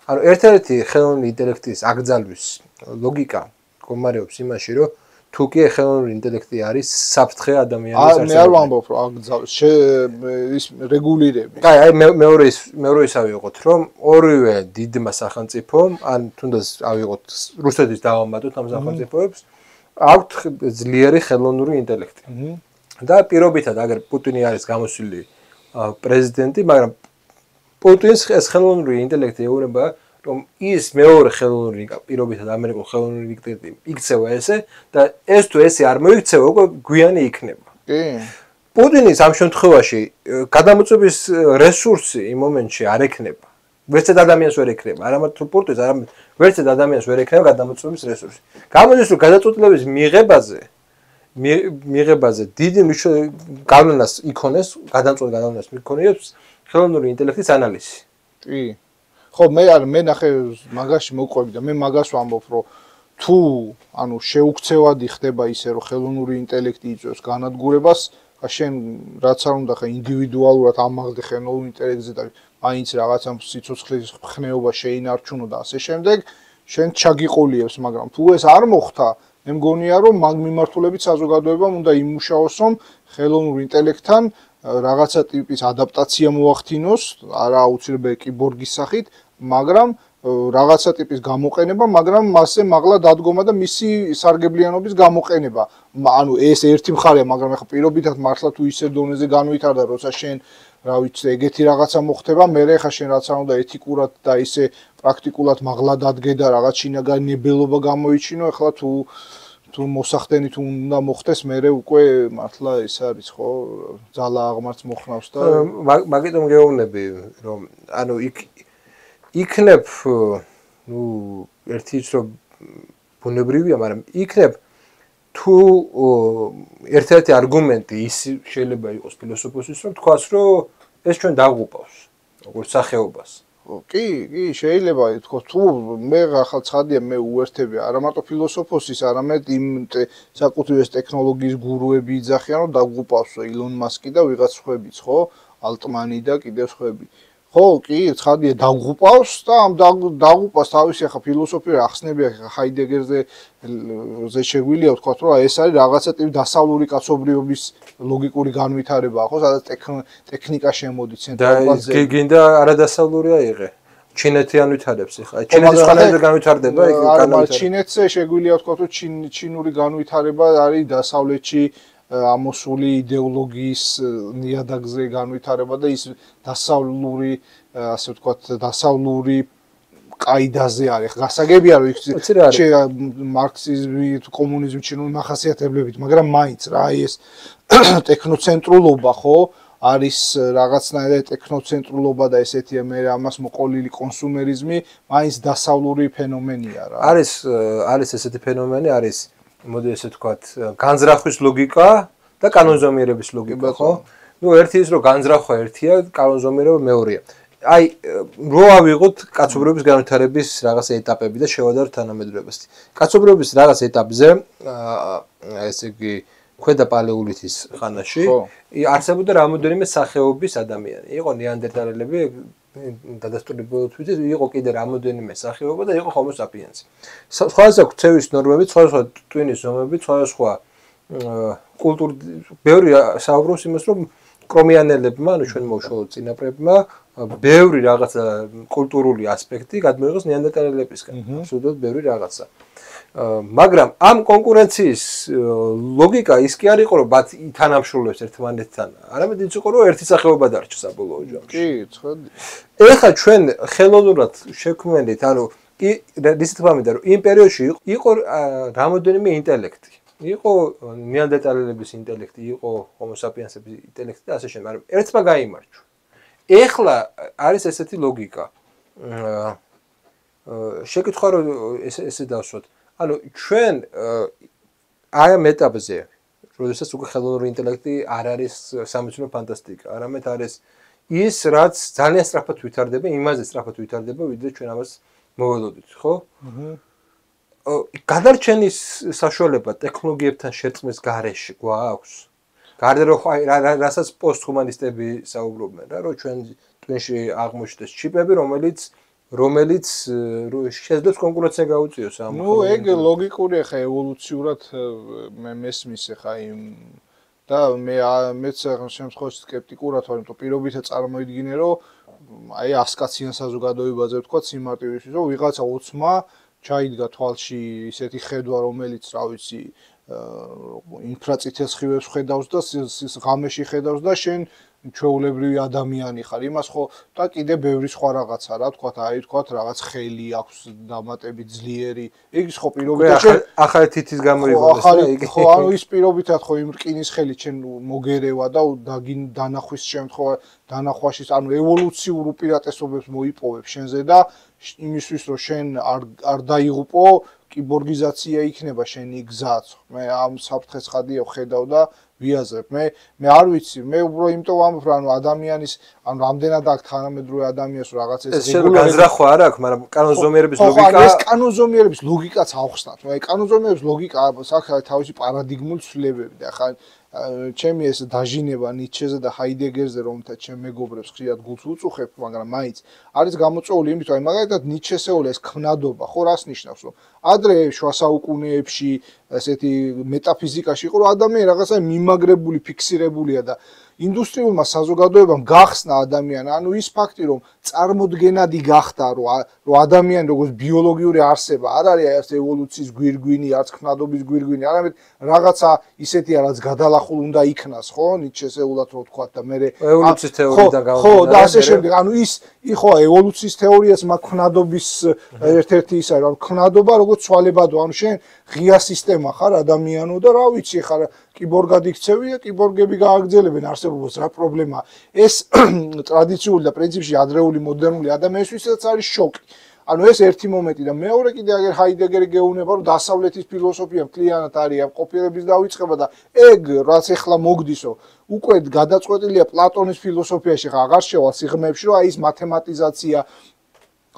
[SPEAKER 1] ანუ ერთ-ერთი ხელოვნური ინტელექტის აკრძალვის ლოგიკა გომარეობს იმაში, რომ თუ კი ხელოვნური ინტელექტი არის საფრთხე ადამიანის არსებობაზე.
[SPEAKER 2] მე არ ვამბობ რომ აკრძალვის, ის რეგულირები.
[SPEAKER 1] კაი, აი მეორე ის ავიღოთ, რომ ორივე დიდმა სახელმწიფომ, ან თუნდაც ავიღოთ რუსეთის დავამატოთ ამ სახელმწიფოებს, აქვთ ძლიერი ხელოვნური ინტელექტი. და პირობითად, აგერ პუტინი არის გამოსვლილი პრეზიდენტი, მაგრამ პუტინს ეს ხელოვნური ინტელექტი ეუბნება, რომ ის მეორე ხელოვნური პირობითად ამერიკულ ხელოვნური ინტელექტი იქცევა ესე და ეს თუ ესე არ მოიქცევა, უკვე გვიანი იქნება.
[SPEAKER 2] კი.
[SPEAKER 1] პუტინის ამ შემთხვევაში გადამოწმების რესურსი იმ მომენტში არ ექნება. ვერცად ადამიანს ვერ ექნება, არა მარტო პუტინს, არამედ ვერცად ადამიანს ვერ ექნება გადამოწმების რესურსი. გამოდის რომ გადაწყვეტილების მიღებაზე დიდი გავლენას იქონეს, გადამწყვეტ გავლენას იქონიებს ხელოვნური ინტელექტის ანალიზი.
[SPEAKER 2] კი. ხო, მე ნახე მაგაში მოყვები და მე მაგას ვამბობ, რომ თუ ანუ შეუქცევადი ხდება ისე, რომ ხელოვნური ინტელექტი იწვევს განადგურებას, შენ რაც არ უნდა ხა ინდივიდუალურად ამაღლდე ხელოვნურ ინტელექტზე და მაინც რაღაცა სიცოცხლის ხნეობა შეინარჩუნო და ასე შემდეგ, შენ ჩაგიყოლიებს, მაგრამ თუ ეს არ მოხდა, მე მგონია, რომ მაგ მიმართულებით საზოგადოებამ უნდა იმუშაოს, რომ ხელოვნურ ინტელექტთან რაღაცა ტიპის ადაპტაცია მოახდინოს, არა აუცილებლად კიბორგის სახით, მაგრამ რაღაცა ტიპის გამოყენება, მაგრამ მასზე მაღლა დადგომა და მისი სარგებლიანობის გამოყენება. ანუ ეს ერთი მხარეა, მაგრამ ახლა პირობითად მართლა თუ ისე დონეზე განვითარდა, როცა შენ, რა ვიცი, ეგეთი რაღაცა მოხდება, მე ხა შენ რაც არ უნდა ეთიკურად და ისე პრაქტიკულად მაღლა დადგე და რაღაც შინაგანი ნებელობა გამოიჩინო, ახლა თუ მოსახდენი თუ უნდა მოხდეს, მე უკვე მართლა ეს არის, ხო, ძალა აღმარts მოხნავს და
[SPEAKER 1] მაგიტომ გეუბნები, რომ ანუ იქნებ, ნუ ერთი ის რომ ბუნებრივია, მაგრამ იქნებ თუ ერთ-ერთი არგუმენტი ის შეიძლება იყოს ფილოსოფოსის, რომ თქვას, რომ ეს ჩვენ დაღუპავს, როგორც სახეობას.
[SPEAKER 2] კი, შეიძლება ითქვას, თუ მე ახლა ცხადია მე უერთები არა მარტო ფილოსოფოსის, არამედ იმ საკუთრივ ტექნოლოგიის გურუები იძახიან, რომ დაღუპავს ილონ მასკი და ვიღაც სხვებიც, ხო? ალტმანი და კიდევ სხვები. ხო, კი, ცხადია დაღუპავს და ამ დაღუპას თავისი ახლა ფილოსოფია ახსნებია ჰაიდეგერზე შეგვიძლია ვთქვათ, რომ ეს არის რაღაცა ტიპის დასავლური კაცობრიობის ლოგიკური განვითარება, ხო, სადაც ტექნიკა შემოდის ცენტრალურზე.
[SPEAKER 1] და გინდა არადასავლურია იღე. ჩინეთი ანვითარებს ახლა. ჩინეთის ხანაზე განვითარდება,
[SPEAKER 2] განვითარება. ჩინეთზე შეგვიძლია ვთქვათ, რომ ჩინური განვითარება არის დასავლეთში ამოსული იდეოლოგიის ნიადაგზე განვითარება და ის დასავლური, ასე ვთქვათ, დასავლური ყაიდაზე არის. გასაგებია რომ მარქსიზმი, კომუნიზმი ჩინური მახასიათებლებით, მაგრამ მაინც რა ეს ტექნოცენტრულობა, ხო? არის რაღაცნაირად ტექნოცენტრულობა და ესეთია მე ამას მოყოლილი კონსუმერიზმი, მაინც დასავლური ფენომენია რა.
[SPEAKER 1] არის ესეთი ფენომენი, არის მოდი ესე ვთქვათ, განზრახვის ლოგიკა და კანონზომიერების ლოგიკა, ხო? ნუ ერთი ის რომ განზრახვა ერთია, კანონზომიერება მეორეა. აი, რო ავიღოთ კაცობრიობის განვითარების რაღაც ეტაპები და შევადაროთ თანამედროვეობას. კაცობრიობის რაღაც ეტაპზე, ესე იგი, ქვედა პალეოლითის ხანაში, არსებობდა რამოდენიმე სახეობის ადამიანი. იყო ნეანდერტალელები, დადასტურებულთვის იყო კიდე რამოდენიმე სახეობა და იყო Homo sapiens. სხვადასხვა ქცევის ნორმები, სხვადასხვა ტვინის ზომები, სხვადასხვა კულტურ ბევრი საუბრობს იმას, რომ კრომიანელებმა, ანუ ჩვენ მოუშველო წინაპრებმა ბევრი რაღაცა კულტურული ასპექტი გადმოიღეს ნეანდერტალელებისგან. აბსოლუტურად ბევრი რაღაცა. მაგრამ ამ კონკურენციის ლოგიკა ის კი არ იყო, რომ მათ ითანამშრომლებს ერთმანეთთან. არამედ ის იყო, რომ ერთი სახეობა დარჩა საბოლოო ჯამში.
[SPEAKER 2] კი, ცხადი.
[SPEAKER 1] ეხლა ჩვენ ხელოვნურად შექმნით, ანუ ისეთ თქმა მინდა, რომ იმ პერიოდში იყო რამოდენიმე ინტელექტი. იყო ნეანდერტალელების ინტელექტი, იყო Homo sapiens-ების ინტელექტი და ასე შემდეგ, მაგრამ ერთმა გაიმარჯვა. ეხლა არის ესეთი ლოგიკა. შეკითხვა რომ ესე დავსვათ. ანუ ჩვენ აი ამ ეტაპზე, როდესაც უკვე ხელოვნური ინტელექტი არ არის სამეცნიერო ფანტასტიკა, არამედ არის ის, რაც ძალიან სწრაფად ვითარდება, იმაზე სწრაფად ვითარდება, ვიდრე ჩვენ ამას მოველოდით, ხო? გადარჩენის საშუალება ტექნოლოგიებთან შერწყმის გარეშე გვაქვს. გარდა რომ რასაც პოსტჰუმანისტები საუბრობენ, რა, რომ ჩვენ ტვინში აღმოჩნდეს ჩიპები, რომელიც შეძლებს კონკურენცია გაუწიოს ამ.
[SPEAKER 2] ნუ ეგ ლოგიკურია ხა ევოლუციურად მე მესმის ხა იმ და მეც შემთხვევაში სკეპტიკურად ვარ, იმიტომ პირობითად წარმოიდგინე, რომ აი 100 კაციან საზოგადოებაზე ვთქვა სიმარტივისთვის, რომ ვიღაცა ოცმა ჩაიდგა თვალში ისეთი ხედვა, რომელიც, რა ვიცი, ინფრაწითელ სხივებს ხედავს და ღამეში ხედავს და შენ ჩვეულებრივი ადამიანი ხარ. იმას ხო და კიდე ბევრი სხვა რაღაცა რა, თქვათ რაღაც ხელი აქვს დამატებით ძლიერი. ის ხო პირობითად
[SPEAKER 1] ახალი თითის გამოიგონეს
[SPEAKER 2] და იგი ხო ანუ ის პირობითად ხო იმ რკინის ხელი შენ მოგერევა და დანახვის შემთხვევა დანახვაში ანუ ევოლუციურ უპირატესობებს მოიპოვებ შენზე და იმისთვის რომ შენ არ დაიღუპო კიბორგიზაცია იქნება შენი გზაც. მე ამ საფრთხეს ხადია ვხედავ და ვიაზრებ. მე არ ვიცი, მე უბრალოდ იმიტომ ვამბობ, რომ ადამიანის, ანუ რამდენად აქვს თანამედროვე ადამიანს რაღაც
[SPEAKER 1] ეს განზრახვა არ აქვს, მაგრამ კანონზომიერების ლოგიკა
[SPEAKER 2] ეს კანონზომიერების ლოგიკაც ავხსნათ. მე კანონზომიერების ლოგიკა საკუთარი თავისი პარადიგმული ცვლილებები და ხა ჩემი ეს დაჟინება ნიცშეზე და ჰაიდეგერზე რომელთა ჩემ მეგობრებს ხშირად გულს უწუხებ, მაგრამ მაინც არის გამოწვეული იმით, რომ მაგალითად ნიცშესეული ეს ქმნადობა, ხო რას ნიშნავს, რომ ადრე შუა საუკუნეებში ესეთი მეტაფიზიკაში იყო, რომ ადამიანი რაღაცა მიმაგრებული, ფიქსირებულია და ინდუსტრიულმა საზოგადოებამ გახსნა ადამიანი, ანუ ის ფაქტი, რომ წარმოდგენადი გახდა, რომ ადამიანი როგორც ბიოლოგიური არსება არ არის ევოლუციის გვირგვინი, არც ქმნადობის გვირგვინი, არამედ რაღაცა ისეთია, რაც გადალახულ უნდა იქნას, ხო, ნიცშესეულად რო ვთქვა და მე
[SPEAKER 1] ევოლუციის თეორიიდან
[SPEAKER 2] გამომდინარე. ხო, და ასე შემდეგ. ანუ ის ხო ევოლუციის თეორიაც მაგ ქმნადობის ერთ-ერთი ის არის, რომ ქმნადობა როგორც ცვალებადო, ანუ შენ ღია სისტემა ხარ ადამიანო და რა ვიცი ხარ კიბორგად იქცევი და კიბორგები გააგრძელებენ არსებობას რა პრობლემაა. ეს ტრადიციული და პრინციპში ადრეული მოდერნული ადამიანისთვისაც არის შოკი. ანუ ეს ერთი მომენტი და მეორე კიდე აგერ ჰაიდეგერი გეუბნება რომ დასავლეთის ფილოსოფია მთლიანად არის ამ ყოფილების დაიწყება და ეგ რაც ახლა მოგდისო უკვე გადაწყვეტილია პლატონის ფილოსოფიაში ხა აღარ შევალ სიღრმეებში რომ აი ეს მათემატიზაცია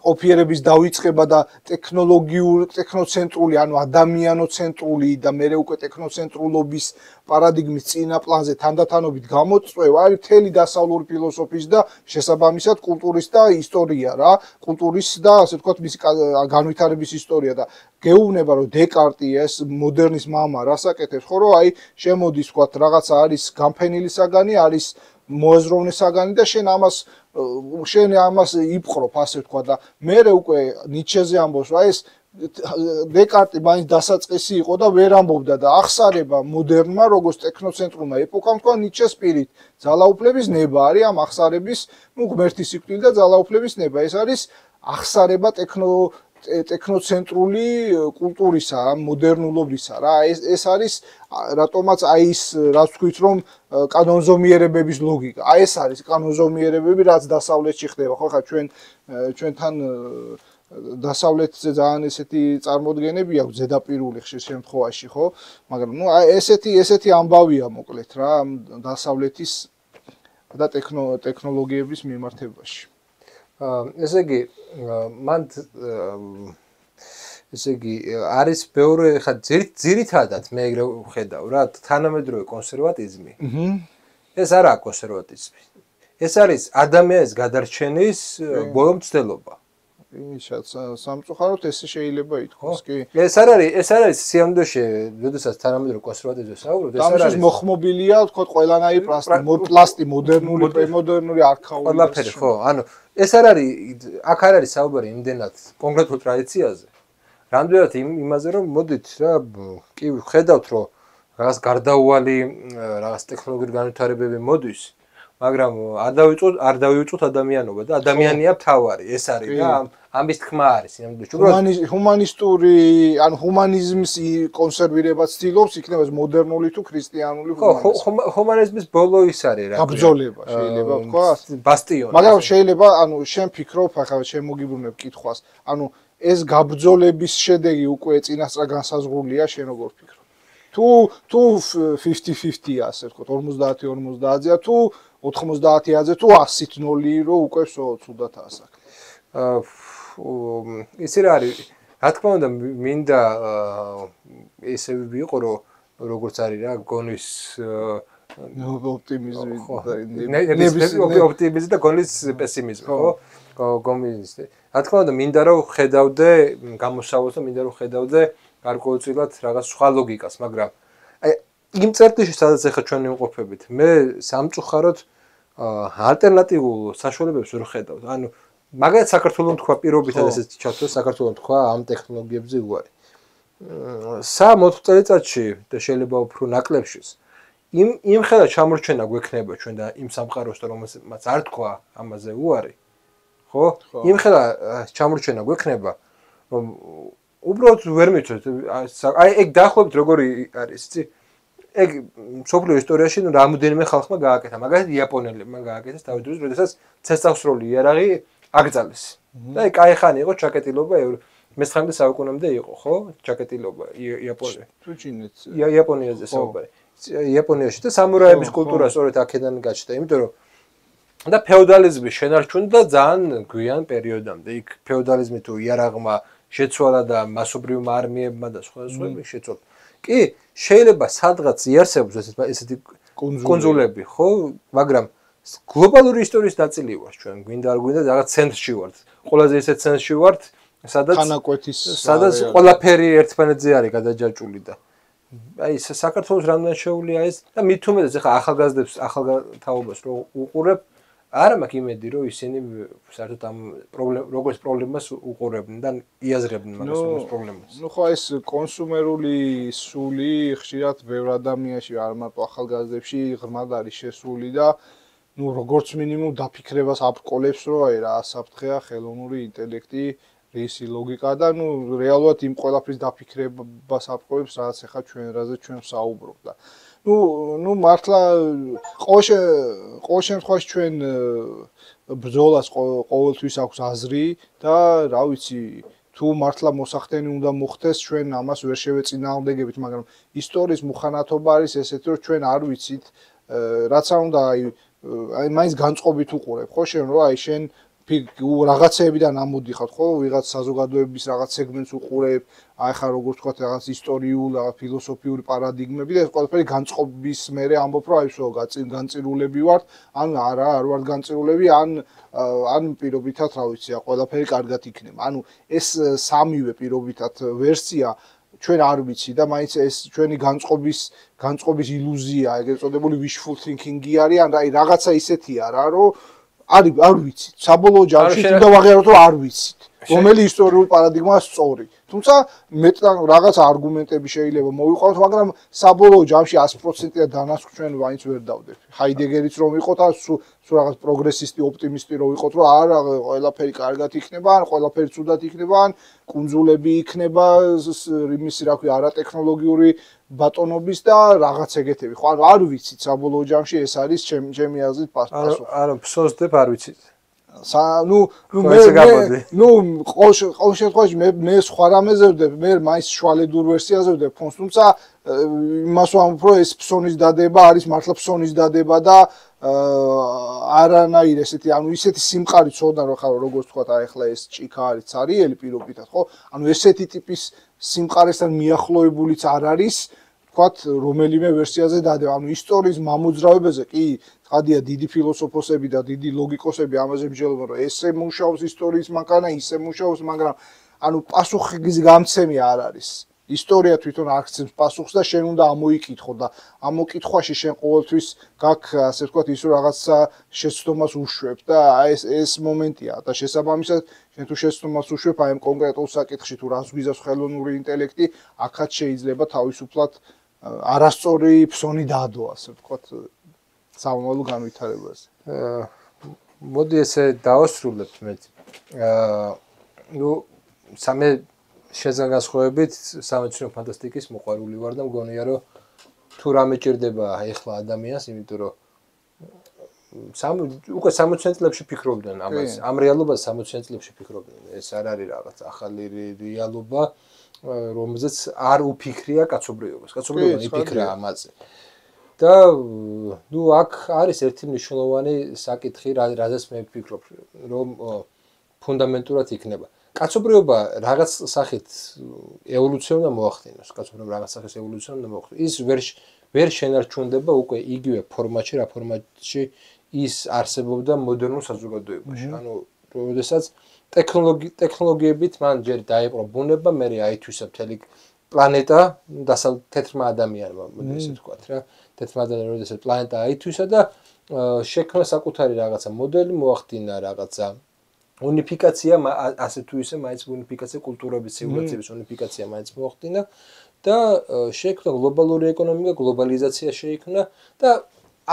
[SPEAKER 2] ოფიერების დაიწყება და ტექნოცენტრული, ანუ ადამიანოცენტრული და მეორე უკვე ტექნოცენტრულობის პარადიგმის წინა პლანზე თანდათანობით გამოწვევა არის მთელი დასავლური ფილოსოფიის და შესაბამისად კულტურის და ისტორია რა, კულტურის და ასე ვთქვათ მისი განვითარების ისტორია და გეუბნება რომ დეკარტი ეს მოდერნის მამა რას აკეთებს ხო რომ აი შემოდის ვთქვათ რაღაცა არის გამფენილი საგანი, არის მოაზროვნე საგანი და შენ ამას იპყრობ ასე ვთქვა და მე უკვე ნიცშეზე ამბობს რა ეს დეკარტი მაინც დასაწყისი იყო და ვერ ამბობდა და ახსარება მოდერნმა როგორც ტექნოცენტრულმა ეპოქამ თქვა ნიცშეს პირით ძალაუფლების ნება არის ამ ახსარების ღმერთის სიკვდილი და ძალაუფლების ნება ეს არის ახსარება ტექნოცენტრული კულტურისა, მოდერნულობისა რა ეს არის რატომაც აი ის რაც ვთქვით რომ კანონზომიერებების ლოგიკა. აი ეს არის კანონზომიერებები რაც დასავლეთში ხდება. ხო ხა ჩვენთან დასავლეთზე ძალიან ესეთი წარმოდგენები აქვს ზედაპირული ხშირ შემთხვევაში, ხო? მაგრამ ნუ აი ესეთი ამბავია მოკლედ რა დასავლეთის და ტექნოლოგიების მიმართებაში.
[SPEAKER 1] ესე იგი არის ბევრი ხა ძირითადად მე ეგრე ვხედავ რა თანამედროვე კონსერვატიზმი. ეს არაა კონსერვატიზმი. ეს არის ადამიანის გადარჩენის ბოლო მცდელობა.
[SPEAKER 2] იმისაც სამწუხაროდ ეს შეიძლება ითქვას, კი.
[SPEAKER 1] ეს არის სიამოვნებაში, როდესაც თანამედროვე კონსერვატიზმზე საუბრობთ, ეს არის
[SPEAKER 2] მოხმობილია, თქო, ყველანაირი პლასტი, მოდერნული, პრემოდერნული, არქაული.
[SPEAKER 1] ყველაფერი, ხო. ანუ ეს არ არის, აქ არ არის საუბარი იმდენად კონკრეტულ ტრადიციაზე. რამდენად იმაზე, რომ მოდით რა, კი ხედავთ, რომ რაღაც გარდაუვალი რაღაც ტექნოლოგიური განვითარებები მოდის, მაგრამ არ დავივიწყოთ ადამიანობა და ადამიანია მთავარი, ეს არის და ამის თქმა არის,
[SPEAKER 2] ჰუმანისტური, ანუ ჰუმანიზმის კონსერვირება ცდილობს, იქნება მოდერნული თუ ქრისტიანული
[SPEAKER 1] ჰუმანიზმი. ხო, ჰუმანიზმის ბოლო ის არის რა.
[SPEAKER 2] გაბრძოლება შეიძლება ვთქვათ.
[SPEAKER 1] ბასტიონი.
[SPEAKER 2] მაგრამ შეიძლება, ანუ შენ ფიქრობ, ახლა შემოგიბრუნებ კითხვას, ანუ ეს გაბრძოლების შედეგი უკვე წინასწარ განსაზღვრულია, შენ როგორ ფიქრობ? თუ 50-50-ია, ასე ვთქვათ, 50-50-ია, თუ 90-ზე, თუ 100-0, რომ უკვე ცუდათაა საქმე.
[SPEAKER 1] ისე რა არის, რა თქმა უნდა, მინდა ესე ვიყო, რომ როგორც არის რა, გონის
[SPEAKER 2] ოპტიმიზმი
[SPEAKER 1] და გონის პესიმიზმი, ხო? გონის. რა თქმა უნდა, მინდა რომ ხედავდე გამოსავალს და მინდა რომ ხედავდე გარკვეულწილად რაღაც სხვა ლოგიკას, მაგრამ აი იმ წერტილში სადაც ახლა ჩვენ ვიმყოფებით, მე სამწუხაროდ ალტერნატიულ საშუალებებს ვერ ხედავთ. ანუ მაგალითად საქართველოს თქვა პირობითად ესეც ჩათვლა საქართველოს თქვა ამ ტექნოლოგიებზე უარი. 3-4 წელიწადში და შეიძლება უფრო ნაკლებშიც იმ ხელა ჩამორჩენა გვექნება ჩვენ და იმ სამყაროსთან რომელსაც არ თქვა ამაზე უარი. ხო? იმ ხელა ჩამორჩენა გვექნება რომ უბრალოდ ვერ მიცოთ. აი ეგ დაახლოებით როგორი არის, იცი? ეგ სოფლიო ისტორიაში რამოდენიმე ხალხმა გააკეთა, მაგალითად იაპონელებმა გააკეთეს თავის დროს, როდესაც ცეცხლსროლი იარაღი აკრძალეს. და აი კაი ხანი იყო ჩაკეტილობა მე-19 საუკუნემდე იყო, ხო? ჩაკეტილობა იაპონიაში.
[SPEAKER 2] თუ ჩინეთს.
[SPEAKER 1] იაპონიაზე საუბარი. იაპონიაში და სამურაების კულტურა სწორედ აქედან გაჩნდა, იმიტომ რომ და ფეოდალიზმი შენარჩუნდა ძალიან გვიან პერიოდამდე. იქ ფეოდალიზმი თუ იარაღმა შეცვალა და მასობრივმა არმიებმა და სხვა შეცვალა. კი, შეიძლება სადღაც იარსებობს ესეთი კონძულები, ხო? მაგრამ გლობალური ისტორიის ნაწილი ვართ ჩვენ, გვინდა არ გვინდა რაღაც ცენტრში ვართ. ყველაზე ისეთ ცენტრში ვართ, სადაც ყველაფერი ერთმანეთზე არის გადაჯაჭული და აი საქართველოს რამდენ შეუულია ეს და მით უმეტეს ახლა ახალგაზრდებს ახალგაზრდაობას რო უყურებ არა მაქვს იმედი რომ ისინი საერთოდ ამ როგორც პრობლემას უყურებდნენ და იაზრებდნენ მაგას პრობლემას.
[SPEAKER 2] ნუ ხო ეს კონსუმერული სული ხშირად ბევრ ადამიანში არ მარტო ახალგაზრდებში ღრმად არის შესული და ნუ როგორც მინიმუმ დაფიქრებას აბყოლებს რომ აი რა საფრთხეა ხელოვნური ინტელექტი რისი ლოგიკა და ნუ რეალურად იმ ყველაფრის დაფიქრებას აბყოლებს რაც ახლა ჩვენ საუბრობ და ნუ მართლა ყოველ შემთხვევაში ჩვენ ბრძოლას ყოველთვის აქვს აზრი და რა ვიცი თუ მართლა მოსახდენი უნდა მოხდეს ჩვენ ამას ვერ შევეწინააღმდეგებით მაგრამ ისტორიის მუხანათობა არის ესეთი რომ ჩვენ არ ვიცით რაც არ უნდა აი მაინც განწყობით უყურებ ხო შენ რა აი შენ რაღაცეებიდან ამოდიხარ ხო ვიღაც საზოგადოების რაღაც სეგმენტს უყურებ აი ხა როგორ თქვა რაღაც ისტორიულ რაღაც ფილოსოფიური პარადიგმები და ეს ყველაფერი განწყობის მერე ამბობ რომ აი ვсё განწირულები ვართ ან არა არ ვართ განწირულები ან პირობითად რა ვიცი ყველაფერი კარგად იქნება ანუ ეს სამივე პირობითად ვერსია ჩვენ არ ვიცი და მაინც ეს ჩვენი განწყობის ილუზია ეგრეთ წოდებული wishful thinking-ი არის ან აი რაღაცა ისეთია რა რომ არ ვიცით. საბოლოო ჯამში უნდა ვაღიაროთ რომ არ ვიცით. რომელი ისტორიული პარადიგმაა სწორი. თუმცა მეტად რაღაც არგუმენტები შეიძლება მოვიყვანოთ, მაგრამ საბოლოო ჯამში 100%-იან დანასხვ ჩვენ ვაინც ვერ დავდებ. ჰაიდეგერიც რომ იყოთ, ან სულ რაღაც პროგრესისტი, ოპტიმისტი რომ იყოთ, რომ არა ყველაფერი კარგად იქნება, ან ყველაფერი ცუდად იქნება, ან კუნძულები იქნება, იმისი რა ქვია, არატექნოლოგიური ბატონობის და რაღაც ეგეთები. ხო, არ ვიცით საბოლოო ჯამში ეს არის ჩემი აზრით პასუხი.
[SPEAKER 1] არა, ფსოსდებ არ ვიცით.
[SPEAKER 2] ყოველ შემთხვევაში მე სხვა რამეზე ვდებ, მე მაინც შვალედურ ვერსიაზე ვდებ ფონს, თუმცა იმას ვამბობ, რომ ეს ფსონის დადება არის მართლა ფსონის დადება და არანაირ ესეთი, ანუ ისეთი სიმყარი ცოდნა რომ ხარ როგორც თქვა აი ახლა ეს ჭიქა არის цаრიელი პირობითად, ხო? ანუ ესეთი ტიპის სიმყარესთან მიახლოებულიც არ არის თქვათ რომელიმე ვერსიაზე დადება. ანუ ისტორიის მამოძრავებაზე კი ცხადია დიდი ფილოსოფოსები და დიდი ლოგიკოსები ამაზე მსჯელობენ, რომ ესე მუშაობს ისტორიის მანქანა, ისე მუშაობს, მაგრამ ანუ პასუხის გამცემი არ არის. ისტორია თვითონ აქცევს პასუხს და შენ უნდა ამოიკითხო და ამოკითხვაში შენ ყოველთვის გაქვს ასე ვთქვათ ის რაღაცა შეცდომას უშვებ და ეს მომენტია და შესაბამისად შენ თუ შეცდომას უშვებ აი ამ კონკრეტულ საკითხში თუ რას გვიზავს ხელოვნური ინტელექტი აქაც შეიძლება თავისუფლად არასწორი ფსონი დაადო ასე ვთქვათ სამომავლო განვითარებაზე.
[SPEAKER 1] მოდი ესე დავასრულებთ მე. ნუ სამე შეზღასხვევებით სამეცნიერო ფანტასტიკის მოყვარული ვარ და მგონია რომ თუ რამე ჭირდება ეხლა ადამიანს, იმიტომ რომ უკვე 60 წლებში ფიქრობდნენ ამაზე. ამ რეალობას 60 წლებში ფიქრობდნენ. ეს არ არის რაღაც ახალი რეალობა, რომელზეც არ უფიქრია კაცობრიობას. კაცობრიობა იფიქრა ამაზე. და ნუ აქ არის ერთი მნიშვნელოვანი საკითხი, რაზეც მე ვფიქრობ, რომ ფუნდამენტურად იქნება. კაცობრიობა რაღაც სახით ევოლუცია უნდა მოახდინოს, კაცობრიობა რაღაც სახის ევოლუცია უნდა მოახდინოს. ის ვერ შენარჩუნდება უკვე იგივე ფორმატში, რა ფორმატში ის არსებობდა მოდერნულ საზოგადოებაში. ანუ როდესაც ტექნოლოგიებით მან ჯერ დაიპყრო ბუნება, მე აითვისა მთელი პლანეტა თეთრმა ადამიანმა, ესე ვთქვათ რა. თეთრმა ადამიანმა როდესაც პლანეტა აითვისა და შექმნა საკუთარი რაღაცა მოდელი, მოახდინა რაღაცა უნიფიკაცია, ასე თუ ისე მაინც უნიფიკაცია კულტურების, ცივილიზაციების უნიფიკაცია მაინც მოახდინა და შექმნა გლობალური ეკონომიკა, გლობალიზაცია შეიქმნა და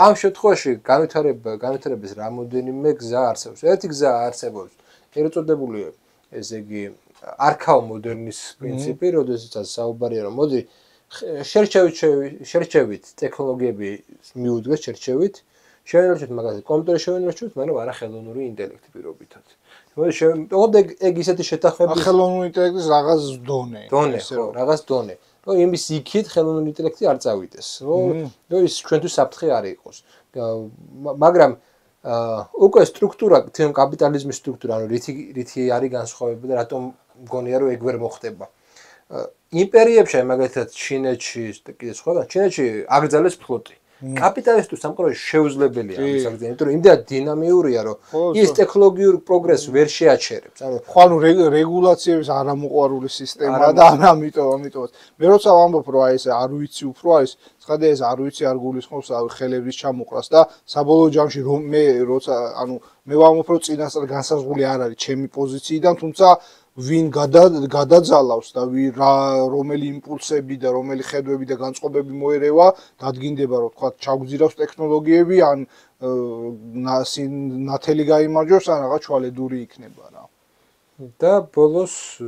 [SPEAKER 1] ამ შემთხვევაში განვითარების რამოდენიმე გზა არსებობს. ერთი გზა არსებობს, ერწოდებული ესე იგი არქაო-მოდერნის პრინციპი, როდესაც საუბარია რომ მოდი შერჩევით ტექნოლოგიები მიუდგეს შერჩევით, შევენარჩუნოთ მაგალითად კომპიუტერი შევენარჩუნოთ, მაგრამ არა ხელოვნური ინტელექტი პირობითად. მოდი ეგ ისეთი შეთანხმების
[SPEAKER 2] ხელოვნური ინტელექტის რაღაც დონე.
[SPEAKER 1] ხო, რაღაც დონე. რომ იმის იქით ხელოვნური ინტელექტი არ წავიდეს, რომ ის ჩვენთვის საფრთხე არ იყოს. მაგრამ უკვე სტრუქტურა, თვითონ კაპიტალიზმის სტრუქტურა, ანუ რითი არის განსხვავება და რატომ მგონია რომ ეგ ვერ მოხდება. იმპერიებში, მაგალითად ჩინეთში, კიდე სხვა, ჩინეთში აკრძალეს ფლოტი. კაპიტალისტურ სამყაროში შეუძლებელია ამის აღდგენა, იმიტომ რომ იმდენად დინამიურია, რომ ის ტექნოლოგიურ პროგრესს ვერ შეაჩერებს.
[SPEAKER 2] ანუ რეგულაციების არამოყვარული სისტემა და ამიტომაც. მე როცა ვამბობ, რომ აი ეს არ ვიცი უფრო არის, ცხადია ეს არ ვიცი არ გულისხმობს ხელების ჩამოყრას და საბოლოო ჯამში რომ მე როცა ანუ მე ვამბობ, რომ წინასწარ განსაზღვრული არ არის ჩემი პოზიციიდან, თუმცა ვინ გადაძალავს და რომელი იმპულსები და რომელი ხედვები და განწყობები მოერევა, დადგინდება რომ თქვა ჩაგვზირავს ტექნოლოგიები ან ნათელი გაიმარჯვებს ან რაღაც ჩვალედური იქნება რა.
[SPEAKER 1] და ბოლოს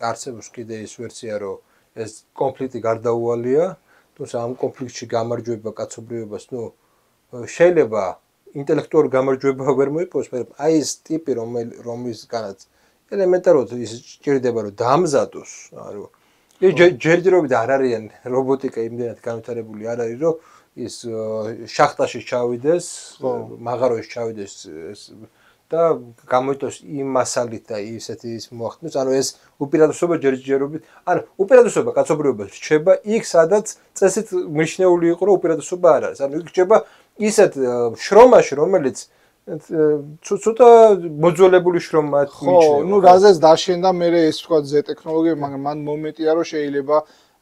[SPEAKER 1] არსებობს კიდე ის ვერსია რომ ეს კონფლიქტი გარდაუვალია, თუმცა ამ კონფლიქტში გამარჯვება კაცობრიობას, შეიძლება ინტელექტუალური გამარჯვება ვერ მოიპოვოს, მაგრამ აი ეს ტიპი რომელისგანაც ელემენტარულად ის ჭირდება რომ დამზადოს, ანუ ჯერჯერობით არ არიან რობოტიკა იმდენად განვითარებული არ არის რომ ის შახტაში ჩავიდეს, მაღაროში ჩავიდეს და გამოიწოს იმ მასალით და ისეთი ის მოახდინოს, ანუ ეს უპირატესობა ჯერჯერობით, ანუ უპირატესობა კაცობრიობას რჩება იქ, სადაც წესით მნიშვნელოვანი იყო რომ უპირატესობა არ არის. ანუ იქ რჩება ისეთ შრომაში, რომელიც ცოტა მოძველებული შრომა
[SPEAKER 2] მიიჩნევა. ხო, რაზეც დაშენდა მე ეს თქვა ზე ტექნოლოგიები, მაგრამ მან მომენტია რომ შეიძლება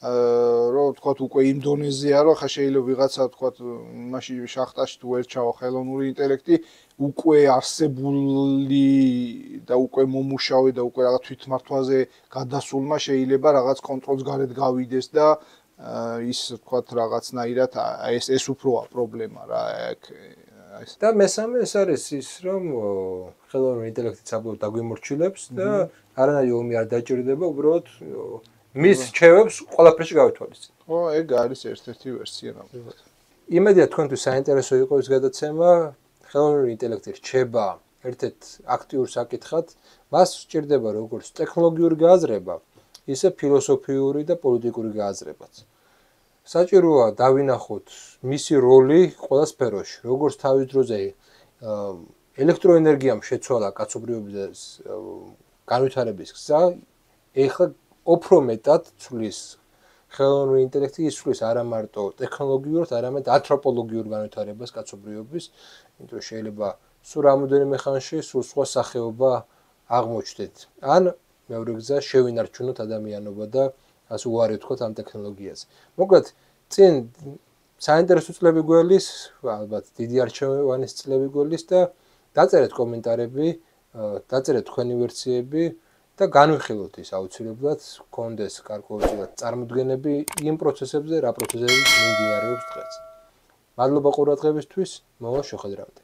[SPEAKER 2] რომ თქვა უკვე იმ დონეზეა რომ ხა შეიძლება ვიღაცა თქვა მაშინ შახტაში თუ ვერ ჩავა ხელოვნური ინტელექტი უკვე არსებული და უკვე მომუშავე და უკვე რაღაც თვითმართვაზე გადასულმა შეიძლება რაღაც კონტროლს გარეთ გავიდეს და ის თქვა რაღაცნაირად ეს უფროა პრობლემა რა
[SPEAKER 1] და მესამე ეს არის ის რომ ხელოვნური ინტელექტი საბოლოოდ დაგვიმორჩილებს და არანაირი ომი არ დაჭირდება, უბრალოდ მის რჩევებს ყველაფერში გავითვალისწინებთ.
[SPEAKER 2] ხო, ეგ არის ერთ-ერთი ვერსია ნამდვილად.
[SPEAKER 1] იმედია თქვენთვის საინტერესო იყო ეს გადაცემა. ხელოვნური ინტელექტი რჩება ერთ-ერთ აქტიურ საკითხად, მას სჭირდება როგორც ტექნოლოგიური გააზრება, ისე ფილოსოფიური და პოლიტიკური გააზრებაც. საჭიროა დავინახოთ მისი როლი ყველა სფეროში, როგორც თავის დროზე ელექტროენერგიამ შეცვალა კაცობრიობის განვითარების გზა, ეხლა უფრო მეტად ცვლის ხელოვნური ინტელექტი ისვლის არა მარტო ტექნოლოგიურად, არამედ ანთროპოლოგიურ განვითარებას კაცობრიობის, იმიტომ რომ შეიძლება სულ რამოდენიმე ხანში სულ სხვა სახეობა აღმოჩნდეთ. ან მეორე გზა შევინარჩუნოთ ადამიანობა და ასე უარი ვთქვათ ამ ტექნოლოგიაზე. მოკლედ, წინ საინტერესო წლები გველის, ალბათ დიდი არჩევანის წლები გველის და დაწერეთ კომენტარები, დაწერეთ თქვენი ვერსიები და განვიხილოთ ის აუცილებლად, გქონდეს გარკვეულწილად წარმოდგენები იმ პროცესებზე, რა პროცესები მიმდინარეობს დღეს. მადლობა ყურადღებისთვის, მოვალ შეხვედრამდე.